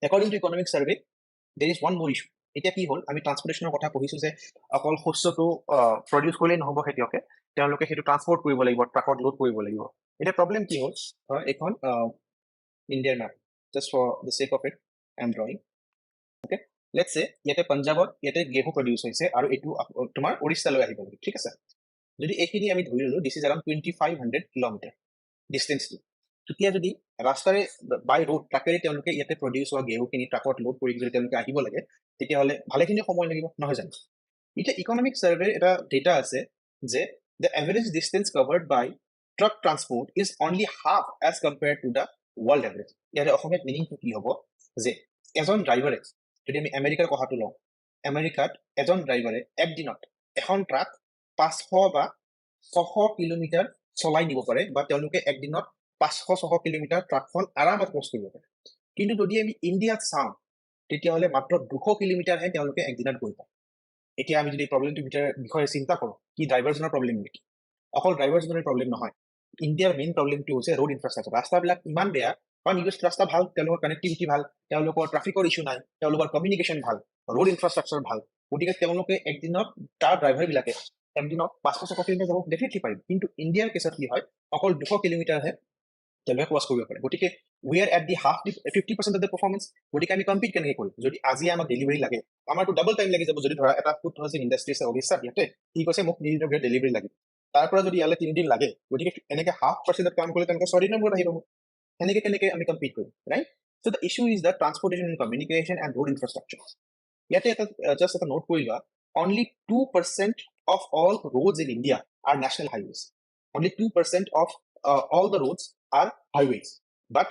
According to economic survey, there is one more issue. এতিয়া কি হ'ল, আমি ট্ৰান্সপৰ্টেশ্যনৰ কথা পঢ়িছো যে অকল শস্যটো প্ৰডিউচ কৰিলেই নহ'ব, খেতিয়কে তেওঁলোকে সেইটো ট্ৰান্সপৰ্ট কৰিব লাগিব, ট্ৰাকত লোড কৰিব লাগিব। এতিয়া প্ৰব্লেম কি হ'ল, এখন ইণ্ডিয়াৰ map, just for the sake of it I am drawing. Okay, let's say ইয়াতে পাঞ্জাবত ইয়াতে গেহু প্ৰডিউচ হৈছে আৰু এইটো তোমাৰ উৰিষ্যালৈ আহিব, ঠিক আছে? যদি এইখিনি আমি ধৰি ললো, দিছ ইজ এৰাউণ্ড 2500 কিলোমিটাৰ ডিষ্টেঞ্চটো, তেতিয়া যদি ৰাস্তাৰে বাই ৰোড ট্ৰাকেৰে তেওঁলোকে ইয়াতে প্ৰডিউচ হোৱা গেহুখিনি ট্ৰাকত লোড কৰি যদি তেওঁলোকে আহিব লাগে, তেতিয়াহ'লে ভালেখিনি সময় লাগিব, নহয় জানো? এতিয়া ইকনমিক চাৰ্ভে এটা ডেটা আছে যে the average distance covered by truck transport is only half as compared to the world average. ইয়াৰে অসমীয়াত মিনিংটো কি হ'ব যে এজন ড্ৰাইভাৰে যদি আমি আমেৰিকাৰ কথাটো লওঁ আমেৰিকাত এজন ড্ৰাইভাৰে একদিনত এখন ট্ৰাক 500 বা 600 কিলোমিটাৰ চলাই নিব পাৰে বা তেওঁলোকে একদিনত 500-600 কিলোমিটাৰ ট্ৰাকখন আৰামত ক্ৰছ কৰিব পাৰে কিন্তু যদি আমি ইণ্ডিয়াত চাওঁ তেতিয়াহ'লে মাত্ৰ 200 কিলোমিটাৰহে তেওঁলোকে একদিনত গৈ পায় এতিয়া আমি যদি প্ৰব্লেমটো বিষয়ে চিন্তা কৰোঁ কি ড্ৰাইভাৰজনৰ প্ৰব্লেম নেকি অকল ড্ৰাইভাৰজনৰ প্ৰব্লেম নহয় ইণ্ডিয়াৰ মেইন প্ৰব্লেমটো হৈছে ৰোড ইনফ্ৰাষ্ট্ৰাকচাৰ ৰাস্তাবিলাক ইমান বেয়া কাৰণ ইউএছ ৰাস্তা ভাল তেওঁলোকৰ কানেক্টিভিটি ভাল তেওঁলোকৰ ট্ৰাফিকৰ ইছ্যু নাই তেওঁলোকৰ কমিউনিকেশ্যন ভাল ৰোড ইনফ্ৰাষ্ট্ৰাকচাৰ ভাল গতিকে তেওঁলোকে একদিনত তাৰ ড্ৰাইভাৰবিলাকে একদিনত 500-600 কিলোমিটাৰ যাব ডেফিনেটলি পাৰিব কিন্তু ইণ্ডিয়াৰ কেছত কি হয় অকল 200 কিলোমিটাৰহে তেওঁলোকে ক্ৰছ কৰিব পাৰে গতিকে we are at the half 50% of the performance গতিকে আমি কম্পিট কেনেকৈ কৰিম যদি আজি আমাক ডেলিভাৰী লাগে আমাৰতো ডাবল টাইম লাগি যাব যদি ধৰা এটা ফুড প্ৰচেছিং ইণ্ডাষ্ট্ৰী আছে অভিশ্বাস ইয়াতে কি কৈছে মোক 3 দিনৰ ভিতৰত ডেলিভাৰী লাগে তাৰ পৰা যদি ইয়ালে 3 দিন লাগে গতিকে এনেকৈ 1/2% কাম কৰিলে তেওঁলোকে 6 দিনৰ ভিতৰত আহিব এনেকৈ কেনেকৈ আমি কম্পিট কৰিম right so the issue is that transportation and communication and road infrastructure ইয়াতে এটা just এটা নোট কৰি লোৱা only 2% of all roads in India are national highways only 2% of all the roads are highways but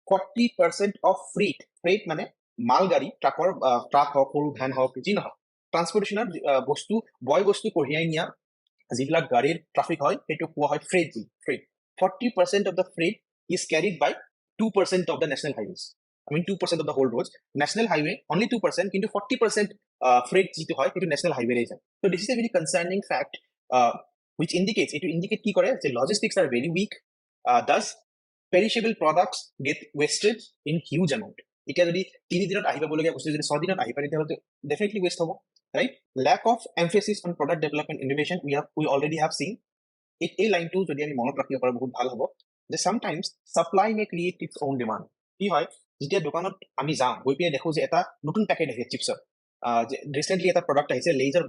40% of freight মানে মালগাড়ী ট্ৰাকৰ ট্ৰাক হওক সৰু ভ্যান হওক যি নহওক ট্ৰান্সপৰ্টেশ্যনৰ বস্তু বয় বস্তু কঢ়িয়াই নিয়া যিবিলাক গাড়ীৰ ট্ৰাফিক হয় সেইটো কোৱা হয় freight 40% of the freight is carried by 2% of the national highways I mean 2% of the whole roads national highway only 2% কিন্তু 40% freight যিটো হয় সেইটো national highway ৰে যায় so this is a very concerning fact which indicates it to indicate কি কৰে যে logistics are very weak thus perishable products get wasted in huge amount এতিয়া যদি 3 দিনত আহিব বলগীয়া বস্তু যদি 6 দিনত আহি পাৰে তেতিয়াহ'লে definitely waste হ'ব right lack of emphasis on product development innovation we already have seen এই লাইনটো যদি আমি মনত ৰাখিব পাৰো বহুত ভাল হ'ব যে sometimes supply may create its own demand কি হয় যেতিয়া দোকানত আমি যাওঁ গৈ পিনে দেখো যে এটা নতুন পেকেট আহিছে চিপছৰ ৰিসেন্টলি এটা প্ৰডাক্ট আহিছে লেইজৰ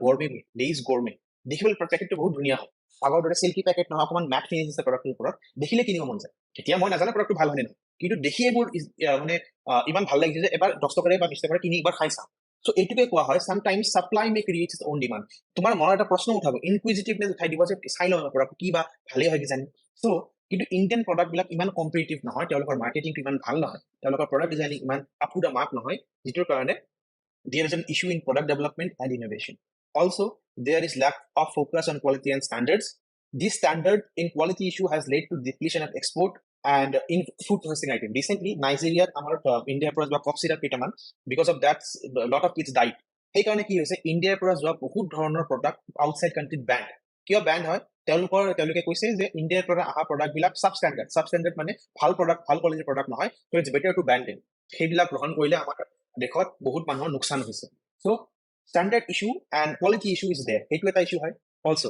গৰমে দেখিবলৈ পেকেটটো বহুত ধুনীয়া হয় আগৰ দৰে সিল্কি পেকেট নহয় অকমান ম্যাট ফিনিশ আছে প্ৰডাক্টৰ ওপৰত দেখিলে কিনিব মন যায় তেতিয়া মই নাজানো প্ৰডাক্টটো ভাল হয় নে নহয় কিন্তু দেখি এইবোৰ মানে ইমান ভাল লাগিছে যে এবাৰ 10 টকাৰে বা 20 টকাৰে কিনি একবাৰ খাই চাওঁ সো এইটোকে কোৱা হয় sometimes supply may create its own demand তোমাৰ মনত এটা প্ৰশ্ন উঠাব ইনকুইজিটিভনেছ উঠাই দিব যে চাই লওঁ প্ৰডাক্ট কি বা ভালে হয় কিজানি সো কিন্তু ইণ্ডিয়ান প্ৰডাক্ট বিলাক ইমান কম্পিটিটিভ নহয় তেওঁলোকৰ মাৰ্কেটিংটো ইমান ভাল নহয় তেওঁলোকৰ প্ৰডাক্ট ডিজাইনিং ইমান আপ টু দা মাৰ্ক নহয় যিটোৰ কাৰণে there is an issue in product development and innovation also there is lack of focus on quality and standards this standard in quality issue has led to depletion of export and in food processing item recently Nigeria amar India পৰা যোৱা কফ সিৰাপ কেইটামান because of that lot of kids died সেই কাৰণে কি হৈছে ইণ্ডিয়াৰ পৰা যোৱা বহুত ধৰণৰ প্ৰডাক্ট আউটসাইড কান্ট্ৰিত ব্যান্ড কিয় ব্যান্ড হয় তেওঁলোকে কৈছে যে ইণ্ডিয়াৰ পৰা অহা প্ৰডাক্ট বিলাক সাবস্ট্যান্ডাৰ্ড মানে ভাল প্ৰডাক্ট ভাল কোৱালিটিৰ প্ৰডাক্ট নহয় so it's better to ban them সেইবিলাক গ্ৰহণ কৰিলে আমাৰ দেখত বহুত মানুহৰ নুকসান হৈছে so standard issue and quality issue is there সেইটো এটা ইস্যু হয় also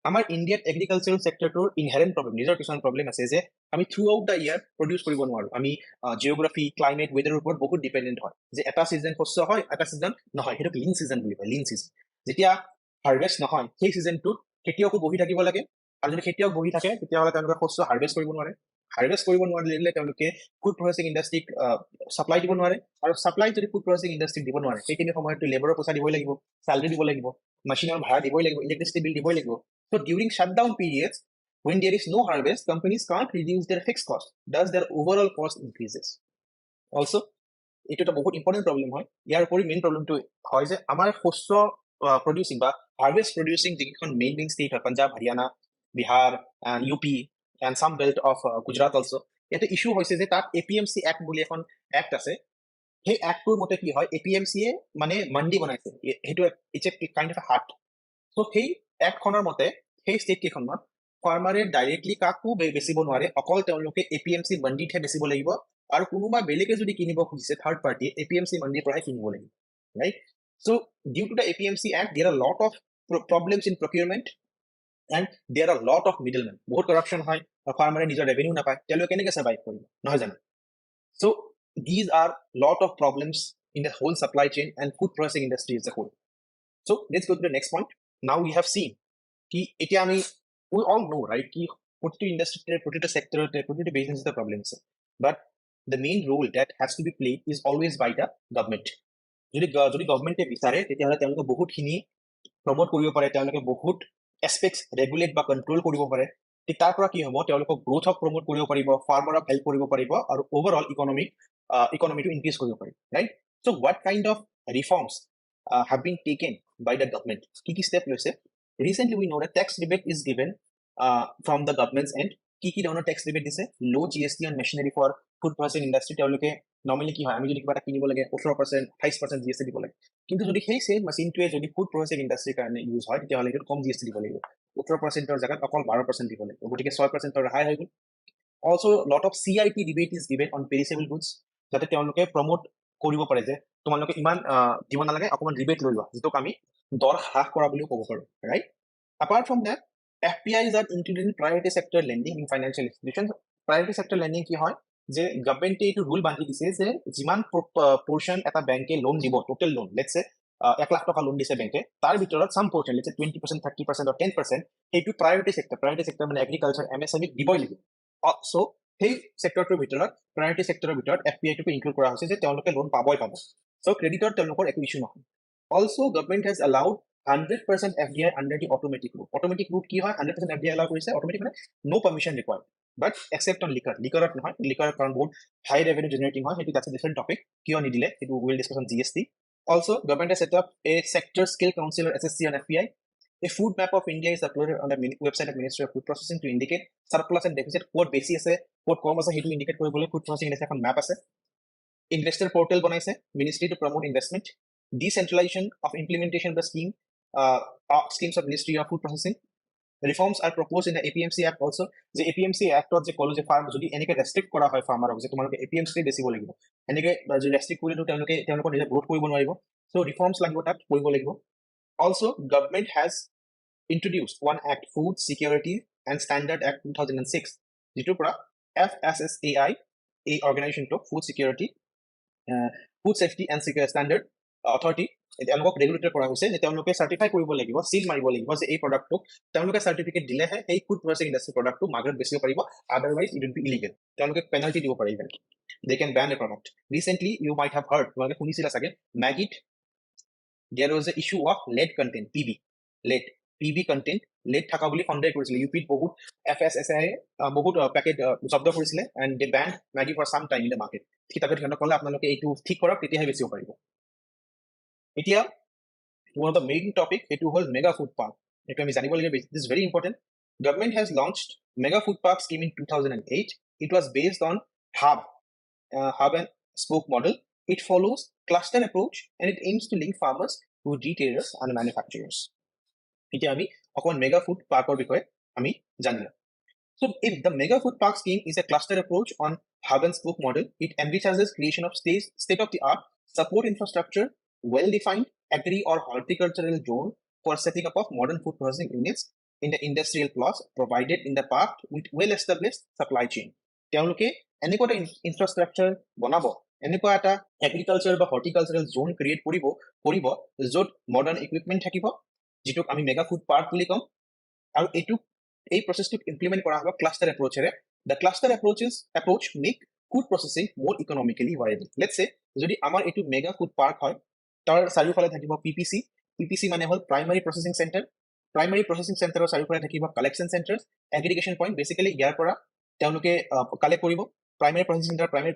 আমাৰ ইণ্ডিয়াত এগ্ৰিকালচাৰাল সেক্টৰটোৰ ইনহেৰেন্ট প্ৰবলেম নিজৰ কিছুমান প্ৰবলেম আছে যে আমি থ্ৰু আউট দা ইয়াৰ প্ৰডিউস কৰিব নোৱাৰো আমি জিওগ্ৰাফি ক্লাইমেট ওয়েদাৰৰ ওপৰত বহুত ডিপেন্ডেন্ট হয় যে এটা সিজন শস্য হয় এটা সিজন নহয় সেইটো লিন সিজন বুলি কয় লিন সিজন যেতিয়া হাৰভেস্ট নহয় সেই সিজনটোত খেতিয়কো বহি থাকিব লাগে আৰু যদি খেতিয়ক বহি থাকে তেতিয়াহ'লে তেওঁলোকে শস্য হাৰভেস্ট কৰিব নোৱাৰিলে তেওঁলোকে ফুড প্ৰসেছিং ইণ্ডাষ্ট্ৰীক সাপ্লাই দিব নোৱাৰে আৰু সাপ্লাই যদি ফুড প্ৰসেছিং ইণ্ডাষ্ট্ৰীক দিব নোৱাৰে সেইখিনি সময়তো লেবাৰৰ পইচা দিবই লাগিব স্যালাৰি দিব লাগিব মেচিনৰ ভাড়া দিবই লাগিব ইলেক্ট্ৰিচিটি বিল দিবই লাগিব so during shutdown periods when there is no harvest companies can't reduce their fixed cost thus their overall cost increases also এটা এটা বহুত ইম্পৰ্টেন্ট প্ৰবলেম হয় ইয়াৰ উপৰি মেইন প্ৰবলেমটো হয় যে আমাৰ শস্য প্ৰডিউসিং বা হাৰভেস্ট প্ৰডিউসিং যিখন মেইন ষ্টেট হয় Punjab Haryana Bihar and UP and some belt of Gujarat also এটা ইস্যু হৈছে যে তাত APMC Act বুলি এখন এক্ট আছে সেই এক্টটোৰ মতে কি হয় APMC এ মানে মন্ডি বনাইছে হেতু ইটস এ কাইন্ড অফ হাট সো সেই এক্টখনৰ মতে সেই ষ্টেট কেইখনত ফাৰ্মাৰে ডাইৰেক্টলি কাকো বেচিব নোৱাৰে অকল তেওঁলোকে APMC মন্ডিতহে বেচিব লাগিব আৰু কোনোবা বেলেগে যদি কিনিব খুজিছে থাৰ্ড পাৰ্টি APMC মন্ডিৰ পৰাই কিনিব লাগিব right so due to the APMC Act there are a lot of problems in procurement and there are a lot of middlemen বহুত corruption হয় ফাৰ্মাৰে নিজৰ ৰেভিনিউ নাপায় তেওঁলোকে কেনেকৈ সাৰ্ভাইভ কৰিব নহয় জানো so these are lot of problems in the whole supply chain and food processing industry as a whole so let's go to the next point now we have seen ki etia ami we all know right ki protito industry protito sector protito business the problems but the main role that has to be played is always by the government যদি গভর্নমেন্টে বিচাৰে তেতিয়াহ'লে তেওঁলোকে বহুতখিনি প্ৰমোট কৰিব পাৰে তেওঁলোকে বহুত এছপেক্টছ ৰেগুলেট বা কণ্ট্ৰল কৰিব পাৰে তাৰ পৰা কি হ'ব তেওঁলোকক গ্ৰোথক প্ৰমোট কৰিব পাৰিব ফাৰ্মাৰক হেল্প কৰিব পাৰিব আৰু ওভাৰঅল ইকনমিটো ইনক্ৰিজ কৰিব পাৰিব right so what kind of reforms have been taken by the government কি step লৈছে recently we know that tax rebate is given from the government's end কি ধৰণৰ tax rebate দিছে low GST on machinery for food processing industry তেওঁলোকে নৰ্মেলি কি হয় আমি যদি কিবা এটা কিনিব লাগে 18% 28% GST দিব লাগে কিন্তু যদি সেই সেম মেচিনটোৱে যদি ফুড প্ৰসেসিং ইন্ডাষ্ট্ৰিৰ কাৰণে ইউজ হয় তেতিয়াহ'লে এইটো কম GST দিব লাগিব 18%ৰ জায়গাত অকল 12% দিব লাগিব গতিকে 6%ৰ ৰেহাই হৈ গ'ল also lot of CIP rebate is given on perishable goods যাতে তেওঁলোকে প্ৰমোট কৰিব পাৰে যে তোমালোকে ইমান দিব নালাগে অকমান ৰিবেট লৈ লোৱা যেটো আমি দৰ হ্ৰাস কৰা বুলিও ক'ব পাৰো right apart from that FPIs are included in priority sector lending in financial institutions priority sector lending কি হয় যে গভৰ্নমেন্টে এইটো ৰুল বান্ধি দিছে যে যিমান পোৰশন এটা বেংকে লোন দিব total loan let's say 1 lakh টকা লোন দিছে বেংকে তাৰ ভিতৰত সাম পোৰশন লেটস সে 20% 30% or 10% এইটো প্ৰায়োৰিটি সেক্টৰ মানে এগ্ৰিকালচাৰ MSME দিবই লাগিব সো সেই সেক্টৰটোৰ ভিতৰত প্ৰায়োৰিটি সেক্টৰৰ ভিতৰত FPI টো ইনক্লুড কৰা হৈছে যে তেওঁলোকে লোন পাবই পাব সো ক্ৰেডিটৰ তেওঁলোকৰ একো ইস্যু নহয় also government has allowed 100% FDI under the automatic route কি হয় 100% FDI allow কৰিছে automatic মানে no permission required but except on liquor নহয় liquor কাৰণ বহুত high revenue generating হয় সেইটো that's a different topic কিয় নিদিলে সেইটো will discuss on GST also government has set up a sector skill council or SSC on FPI a food map of India is uploaded on the website of Ministry of Food Processing to indicate surplus and deficit ক'ত বেছি আছে ক'ত কম আছে সেইটো ইন্ডিকেট কৰিবলৈ food processing industry এখন map আছে investor portal বনাইছে ministry to promote investment decentralization of implementation of the schemes of Ministry of Food Processing reforms are proposed in the APMC Act also the APMC Act of the college farm যদি এনেকে ৰেষ্ট্ৰিক্ট কৰা হয় ফাৰ্মাৰক যে তোমালোকে APMC বেচিব লাগিব এনেকে যদি ৰেষ্ট্ৰিক্ট কৰিলে তেওঁলোকৰ নিজে গ্ৰোথ কৰিব নোৱাৰিব সো ৰিফৰ্মছ লাগিব তাত কৰিব লাগিব also government has introduced one act Food Security and Standard Act 2006 যিটোৰ পৰা FSSAI a organization to food security food safety and security standard authority তেওঁলোকক ৰেগুলেটৰ কৰা হৈছে যে তেওঁলোকে চাৰ্টিফাই কৰিব লাগিব সিল মাৰিব লাগিব যে এই প্ৰডাক্টটো তেওঁলোকে চাৰ্টিফিকেট দিলেহে এই ফুড প্ৰসেসিং ইন্ডাষ্ট্ৰি প্ৰডাক্টটো মাৰ্কেট বেচিব পাৰিব otherwise it will be illegal তেওঁলোকে পেনাল্টি দিব পাৰিব they can ban a product recently you might have heard তোমালোকে শুনিছিলা চাগে Maggi there was a issue of lead content PB content lead থাকা বুলি সন্দেহ কৰিছিল ইউপিত বহুত FSSAI বহুত প্যাকেট জব্দ কৰিছিল and they banned Maggi for some time in the market কিতাপত ধৰণৰ ক'লে আপোনালোকে এইটো ঠিক কৰক তেতিয়াহে বেচিব পাৰিব এতিয়া one of the main topic it was mega food park this is very important government has launched mega food park scheme in 2008 it was based on hub and spoke model it follows cluster approach and it aims to link farmers to retailers and manufacturers এতিয়া আমি অকন mega food parkৰ বিষয়ে আমি জানিলো so if the mega food park scheme is a cluster approach on hub and spoke model it envisages creation of state of the art support infrastructure well-defined agri or horticultural zone for setting up of modern food processing units in the industrial plots provided in the park with well-established supply chain. তেওঁলোকে এনেকুৱা infrastructure বনাব এনেকুৱা এটা agriculture বা horticultural zone create কৰিব য'ত modern equipment থাকিব যিটোক আমি mega food park বুলি কম আৰু এই processটো implement কৰা হ'ব cluster approachৰে the cluster approach make food processing more economically viable. Let's say যদি আমাৰ এইটো mega food park হয় তাৰ চাৰিওফালে থাকিব PPC মানে হ'ল প্ৰাইমাৰী প্ৰসেসিং চেণ্টাৰৰ চাৰিওফালে থাকিব কালেকচন চেণ্টাৰ এগ্ৰিগেশ্যন পইণ্ট বেসিক্যালি ইয়াৰ পৰা তেওঁলোকে কালেক্ট কৰিব প্ৰাইমাৰী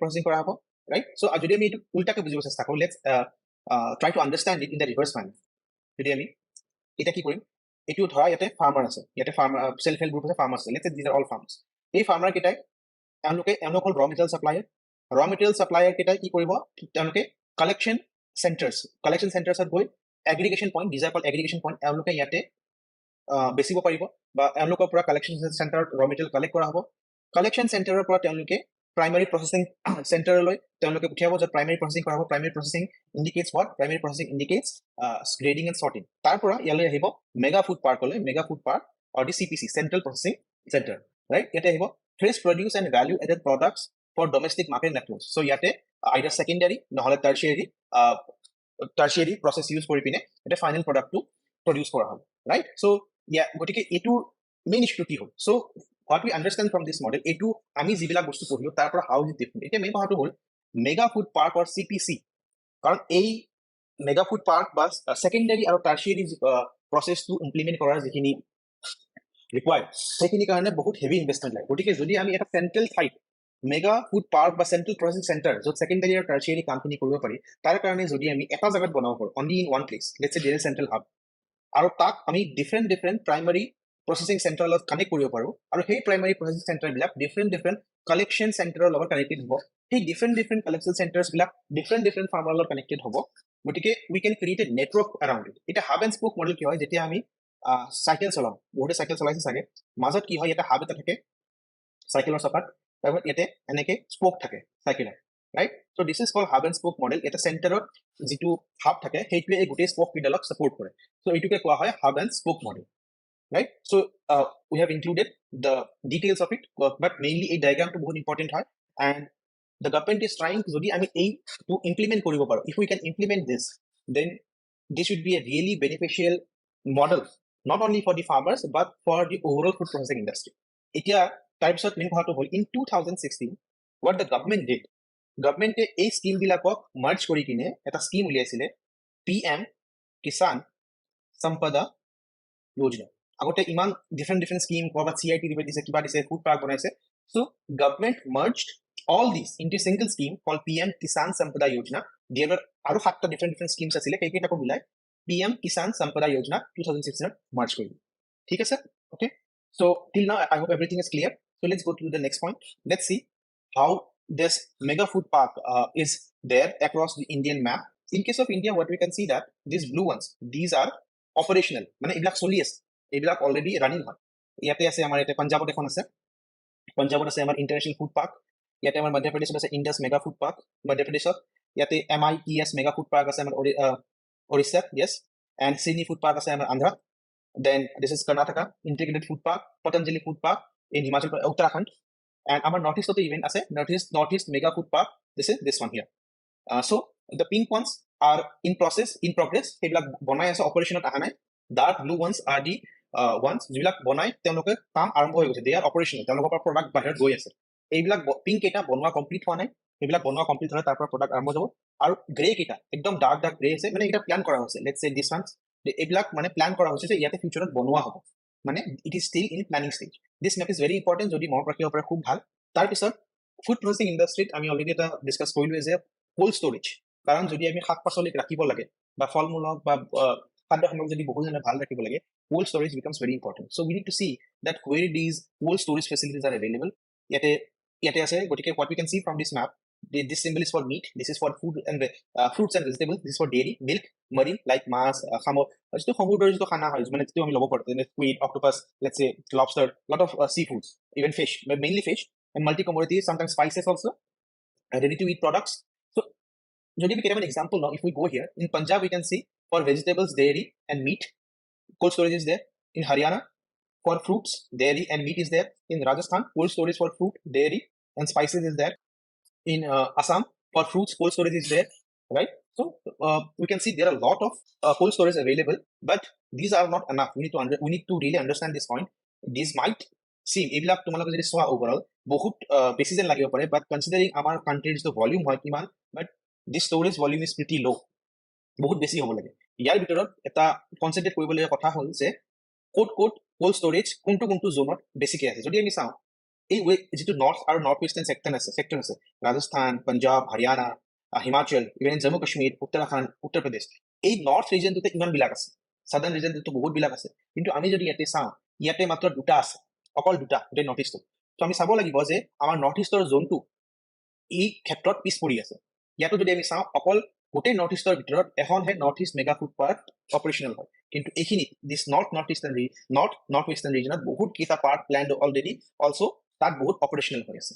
প্ৰসেসিং কৰা হ'ব ৰাইট সো যদি আমি এইটো উল্টাকে বুজিব চেষ্টা কৰো let's try to understand it in the reverse manner যদি আমি এটা কি কৰিম এইটো ধৰা ইয়াতে ফাৰ্মাৰ আছে ইয়াতে ফাৰ্মাৰ সেলফ হেল্প গ্ৰুপ আছে ফাৰ্মাৰ আছে লেটস দিস আৰ অল ফাৰ্মাৰ্স এই ফাৰ্মাৰ কেইটাই তেওঁলোকে ৰ মেটেৰিয়েল সাপ্লায়াৰ কেইটাই কি কৰিব তেওঁলোকে কালেকচন চেণ্টাৰ্ছত গৈ এগ্ৰিগেশ্যন point these are called aggregation point তেওঁলোকে ইয়াতে বেচিব পাৰিব বা তেওঁলোকৰ পৰা কালেকচন চেণ্টাৰত ৰ মেটেৰিয়েল কালেক্ট কৰা হ'ব কালেকচন চেণ্টাৰৰ পৰা তেওঁলোকে প্ৰাইমাৰী প্ৰসেসিং চেণ্টাৰলৈ তেওঁলোকে পঠিয়াব য'ত প্ৰাইমাৰী প্ৰসেসিং কৰা হ'ব primary processing indicates primary processing indicates grading and sorting তাৰ পৰা ইয়ালৈ আহিব মেগা ফুড পাৰ্কলৈ mega food park or the CPC central processing centre right ইয়াতে আহিব fresh produce and value added products for domestic market networks so ইয়াতে আইদাৰ সেকেন্ডাৰী নহলে টাৰ্চিয়াৰী process use কৰি পিনে এটা ফাইনাল প্ৰডাক্টটো প্ৰডিউস কৰা হ'ব ৰাইট সো গতিকে এটো মেইন ইস্যু কি হ'ল so what we understand from this model এটো আমি যিবিলাক বস্তু পঢ়িলো তাৰ পৰা হাউ ইজ ডিফাৰেন্ট এতিয়া মেইন কথাটো হ'ল মেগা ফুড পাৰ্ক অৰ CPC কাৰণ এই মেগা ফুড পাৰ্ক বা সেকেন্ডাৰী আৰু টাৰ্চিয়াৰী প্ৰসেসটো ইমপ্লিমেন্ট কৰাৰ যিখিনি required সেইখিনি কাৰণে বহুত হেভি ইনভেষ্টমেন্ট লাগে গতিকে যদি আমি এটা সেন্ট্ৰেল ঠাইত মেগা ফুড পাৰ্ক বা সেন্ট্ৰেল প্ৰসেছিং চেণ্টাৰ য'ত সেকেন্ডাৰী আৰু টাৰ্চিয়াৰী কামখিনি কৰিব পাৰি তাৰ কাৰণে যদি আমি এটা জায়গাত বনাব পাৰোঁ only in one place let's সে দেয়াৰ ইজ সেন্ট্ৰেল হাব আৰু তাক আমি ডিফাৰেণ্ট প্ৰাইমাৰী প্ৰসেছিং চেণ্টাৰৰ লগত কানেক্ট কৰিব পাৰোঁ আৰু সেই প্ৰাইমাৰী প্ৰসেছিং চেণ্টাৰবিলাক ডিফাৰেণ্ট কালেকশ্যন চেণ্টাৰৰ লগত কানেক্টেড হ'ব সেই ডিফাৰেণ্ট কালেকশ্যন চেণ্টাৰ্ছবিলাক ডিফাৰেণ্ট ফাৰ্মাৰৰ লগত কানেক্টেড হ'ব গতিকে we can create a network around it এতিয়া হাব এণ্ড স্পোক মডেল কি হয় যেতিয়া আমি চাইকেল চলাওঁ বহুতে চাইকেল চলাইছে চাগে মাজত কি হয় ইয়াতে হাব এটা থাকে চাইকেলৰ চকাত তাৰপিছত ইয়াতে এনেকে স্পোক থাকে চাইকেলৰ right so' this is call hub and spoke model এটা চেণ্টাৰত যিটো হাব থাকে সেইটোৱে এই গোটেই স্পোক কেইডালক ছাপোৰ্ট কৰে চ' এইটোকে কোৱা হয় hub and spoke model right so we have included the details of it but mainly a diagram to bahut important hai and the government is trying jodi ami ei to implement koribo paro if we can implement this then this should be a really beneficial model not only for the farmers but for the overall food processing industry etia types of main kohato hol in 2016 what the government did government e ei scheme bilakok merge kori kine eta scheme uliaisile pm kisan sampada yojana আগতে ইমান ডিফাৰেণ্ট স্কিম কৰবাত CIT দিছে কিবা দিছে ফুড পাৰ্ক বনাইছে so government merged all these into a single scheme called PM Kisan Sampada Yojana there were আৰু সাতটা ডিফাৰেণ্ট স্কিমছ আছিলে সেইকেইটাকো মিলাই PM Kisan Sampada Yojana 2016 merge কৰিলে ঠিক আছে okay so till now I hope everything is clear so let's go to the next point let's see how this mega food park is there across the Indian map in case of India what we can see that these blue ones these are operational মানে এইবিলাক চলি আছে এইবিলাক অলৰেডি ৰানিং হয় ইয়াতে আছে আমাৰ ইয়াতে পাঞ্জাবত এখন আছে পাঞ্জাবত আছে আমাৰ ইণ্টাৰনেশ্যনেল ফুড পাৰ্ক ইয়াতে আমাৰ মধ্যপ্ৰদেশত আছে ইণ্ডাছ মেগা ফুড পাৰ্ক মধ্যপ্ৰদেশত ইয়াতে MIPS মেগা ফুড পাৰ্ক আছে আমাৰ ওড়িশাত য়েছ এণ্ড চিনি ফুড পাৰ্ক আছে আমাৰ Andhra then this is Karnataka integrated food park Patanjali food park in Himachal Uttarakhand and আমাৰ নৰ্থ ইষ্টতে ইভেন আছে north east mega food park this one here so' the pink ones are in progress সেইবিলাক বনাই আছে অপাৰেশ্যনত অহা নাই dark blue ones are the ones যিবিলাক বনাই তেওঁলোকে কাম আৰম্ভ হৈ গৈছে দে আৰ অপাৰেশ্যনেল তেওঁলোকৰ পৰা প্ৰডাক্ট বাহিৰত গৈ আছে এইবিলাক পিংক কেইটা বনোৱা কমপ্লিট হোৱা নাই সেইবিলাক বনোৱা কমপ্লিট হ'লে তাৰ পৰা প্ৰডাক্ট আৰম্ভ যাব আৰু গ্ৰে কেইটা একদম ডাৰ্ক গ্ৰে আছে মানে এইকেইটা প্লান কৰা হৈছে লেটছ চে দিছ ওৱানছ এইবিলাক মানে প্লান কৰা হৈছে যে ইয়াতে ফিউচাৰত বনোৱা হ'ব মানে it is still in planning stage this map is very important যদি মনত ৰাখিব পাৰে খুব ভাল তাৰপিছত ফুড প্ৰচেছিং ইণ্ডাষ্ট্ৰীত আমি অলৰেডি এটা ডিছকাছ কৰিলোৱে যে কোল্ড ষ্ট'ৰেজ কাৰণ যদি আমি শাক পাচলিক ৰাখিব লাগে বা ফল মূল হওক বা খাদ্য সামগ্ৰী যদি বহু জনে ভাল ৰাখিব লাগে cold storage becomes very important so we need to see that where these cold storage facilities are available yate ase gotike what we can see from this map this symbol is for meat this is for food and fruits and vegetables this is for dairy milk marine like mass khamo to samudro to khana hoy mane to ami lobo pore squid octopus let's say lobster lot of seafoods even fish but mainly fish and multi commodities sometimes spices also ready to eat products so jodi we get an example now if we go here in Punjab we can see for vegetables dairy and meat cold storage is there in Haryana for fruits dairy and meat is there in Rajasthan cold storage for fruit dairy and spices is there in Assam for fruits cold storage is there right so we can see there are a lot of cold storage available but these are not enough we need to really understand this point these might seem এইবিলাক তোমালোকে যদি চোৱা overall বহুত বেছি যেন লাগিব পাৰে but considering our country's the volume হয় কিমান but this storage volume is pretty low বহুত বেছি হ'ব লাগে ইয়াৰ ভিতৰত এটা কনসেন্ট্ৰেট কৰিবলগীয়া কথা হ'ল যে কোড কোল্ড ষ্টৰেজ কোনটো জোনত বেছিকৈ আছে যদি আমি চাওঁ এই যিটো নৰ্থ আৰু নৰ্থ ইষ্টাৰ্ণ সেক্টৰ আছে ৰাজস্থান পঞ্জাব হাৰিয়ানা হিমাচল ইভেন জম্মু কাশ্মীৰ উত্তৰাখণ্ড উত্তৰ প্ৰদেশ এই নৰ্থ ৰিজনটোতে ইমানবিলাক আছে সাদাৰ্ণ ৰিজনটোতো বহুতবিলাক আছে কিন্তু আমি যদি ইয়াতে চাওঁ ইয়াতে মাত্ৰ দুটা আছে অকল দুটা গোটেই নৰ্থ ইষ্টত তো আমি চাব লাগিব যে আমাৰ নৰ্থ ইষ্টৰ জোনটো এই ক্ষেত্ৰত পিছ পৰি আছে ইয়াতো যদি আমি চাওঁ অকল গোটেই নৰ্থ ইষ্টৰ ভিতৰত এখনহে north east mega food park operational হয় কিন্তু এইখিনি দিছ নৰ্থ ইষ্টাৰ্ণ ৰিজনত বহুত কেইটা পাৰ্ক প্লেণ্ড অলৰেডি অলছ' তাত বহুত অপাৰেশ্যনেল হৈ আছে